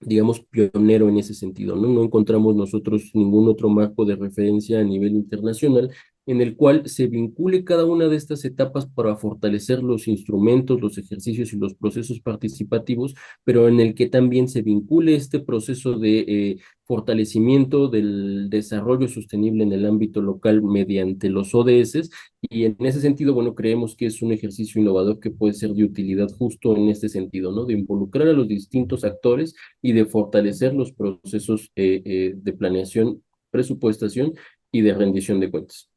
[SPEAKER 3] digamos, pionero en ese sentido, ¿no? No encontramos nosotros ningún otro marco de referencia a nivel internacional en el cual se vincule cada una de estas etapas para fortalecer los instrumentos, los ejercicios y los procesos participativos, pero en el que también se vincule este proceso de fortalecimiento del desarrollo sostenible en el ámbito local mediante los ODS, y en ese sentido, bueno, creemos que es un ejercicio innovador que puede ser de utilidad justo en este sentido, ¿no? De involucrar a los distintos actores y de fortalecer los procesos de planeación, presupuestación y de rendición de cuentas.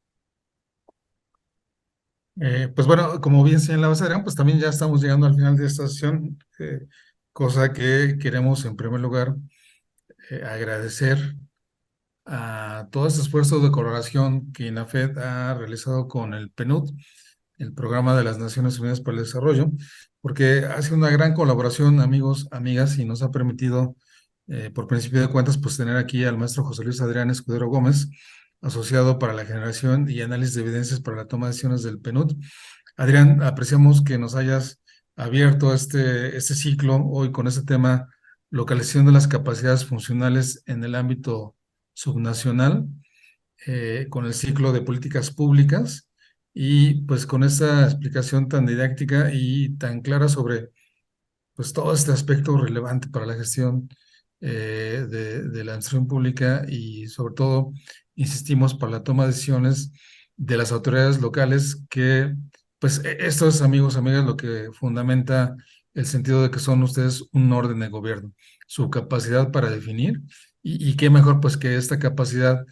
[SPEAKER 4] Pues bueno, como bien señalaba Adrián, pues también ya estamos llegando al final de esta sesión, cosa que queremos en primer lugar agradecer a todo este esfuerzo de colaboración que INAFED ha realizado con el PNUD, el Programa de las Naciones Unidas para el Desarrollo, porque ha sido una gran colaboración, amigos, amigas, y nos ha permitido, por principio de cuentas, pues tener aquí al maestro José Luis Adrián Escudero Gómez, asociado para la generación y análisis de evidencias para la toma de decisiones del PNUD. Adrián, apreciamos que nos hayas abierto este ciclo hoy con este tema, localización de las capacidades funcionales en el ámbito subnacional, con el ciclo de políticas públicas y pues con esta explicación tan didáctica y tan clara sobre pues todo este aspecto relevante para la gestión de la administración pública y sobre todo, insistimos, para la toma de decisiones de las autoridades locales que, pues esto es, amigos, amigas, lo que fundamenta el sentido de que son ustedes un orden de gobierno, su capacidad para definir y qué mejor pues que esta capacidad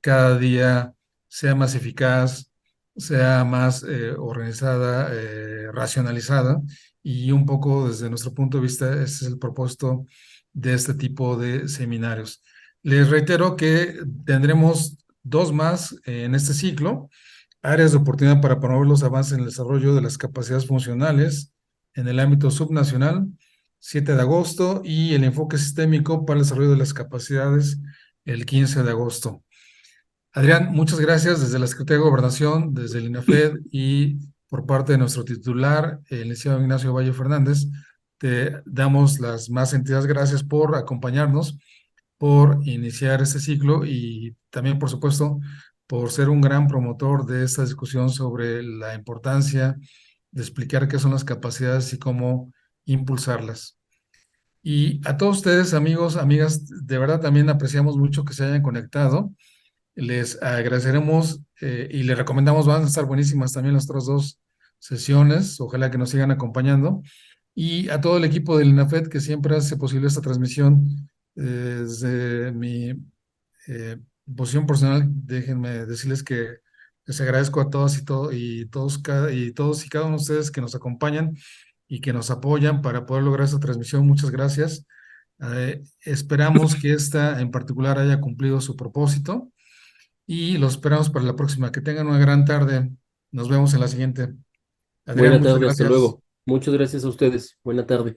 [SPEAKER 4] cada día sea más eficaz, sea más organizada, racionalizada y un poco desde nuestro punto de vista, ese es el propósito de este tipo de seminarios. Les reitero que tendremos dos más en este ciclo, áreas de oportunidad para promover los avances en el desarrollo de las capacidades funcionales en el ámbito subnacional, 7 de agosto, y el enfoque sistémico para el desarrollo de las capacidades, el 15 de agosto. Adrián, muchas gracias desde la Secretaría de Gobernación, desde el INAFED y por parte de nuestro titular, el licenciado Ignacio Valle Fernández. Te damos las más sentidas gracias por acompañarnos, por iniciar este ciclo y también, por supuesto, por ser un gran promotor de esta discusión sobre la importancia de explicar qué son las capacidades y cómo impulsarlas. Y a todos ustedes, amigos, amigas, de verdad también apreciamos mucho que se hayan conectado. Les agradeceremos y les recomendamos, van a estar buenísimas también las otras dos sesiones, ojalá que nos sigan acompañando. Y a todo el equipo del INAFED que siempre hace posible esta transmisión, desde mi posición personal, déjenme decirles que les agradezco a todas y todos y cada uno de ustedes que nos acompañan y que nos apoyan para poder lograr esta transmisión. Muchas gracias. Esperamos que esta en particular haya cumplido su propósito y los esperamos para la próxima. Que tengan una gran tarde. Nos vemos en la siguiente. Adrián,
[SPEAKER 3] Buena
[SPEAKER 4] muchas
[SPEAKER 3] tarde, hasta
[SPEAKER 4] gracias.
[SPEAKER 3] luego. Muchas gracias a ustedes. Buena tarde.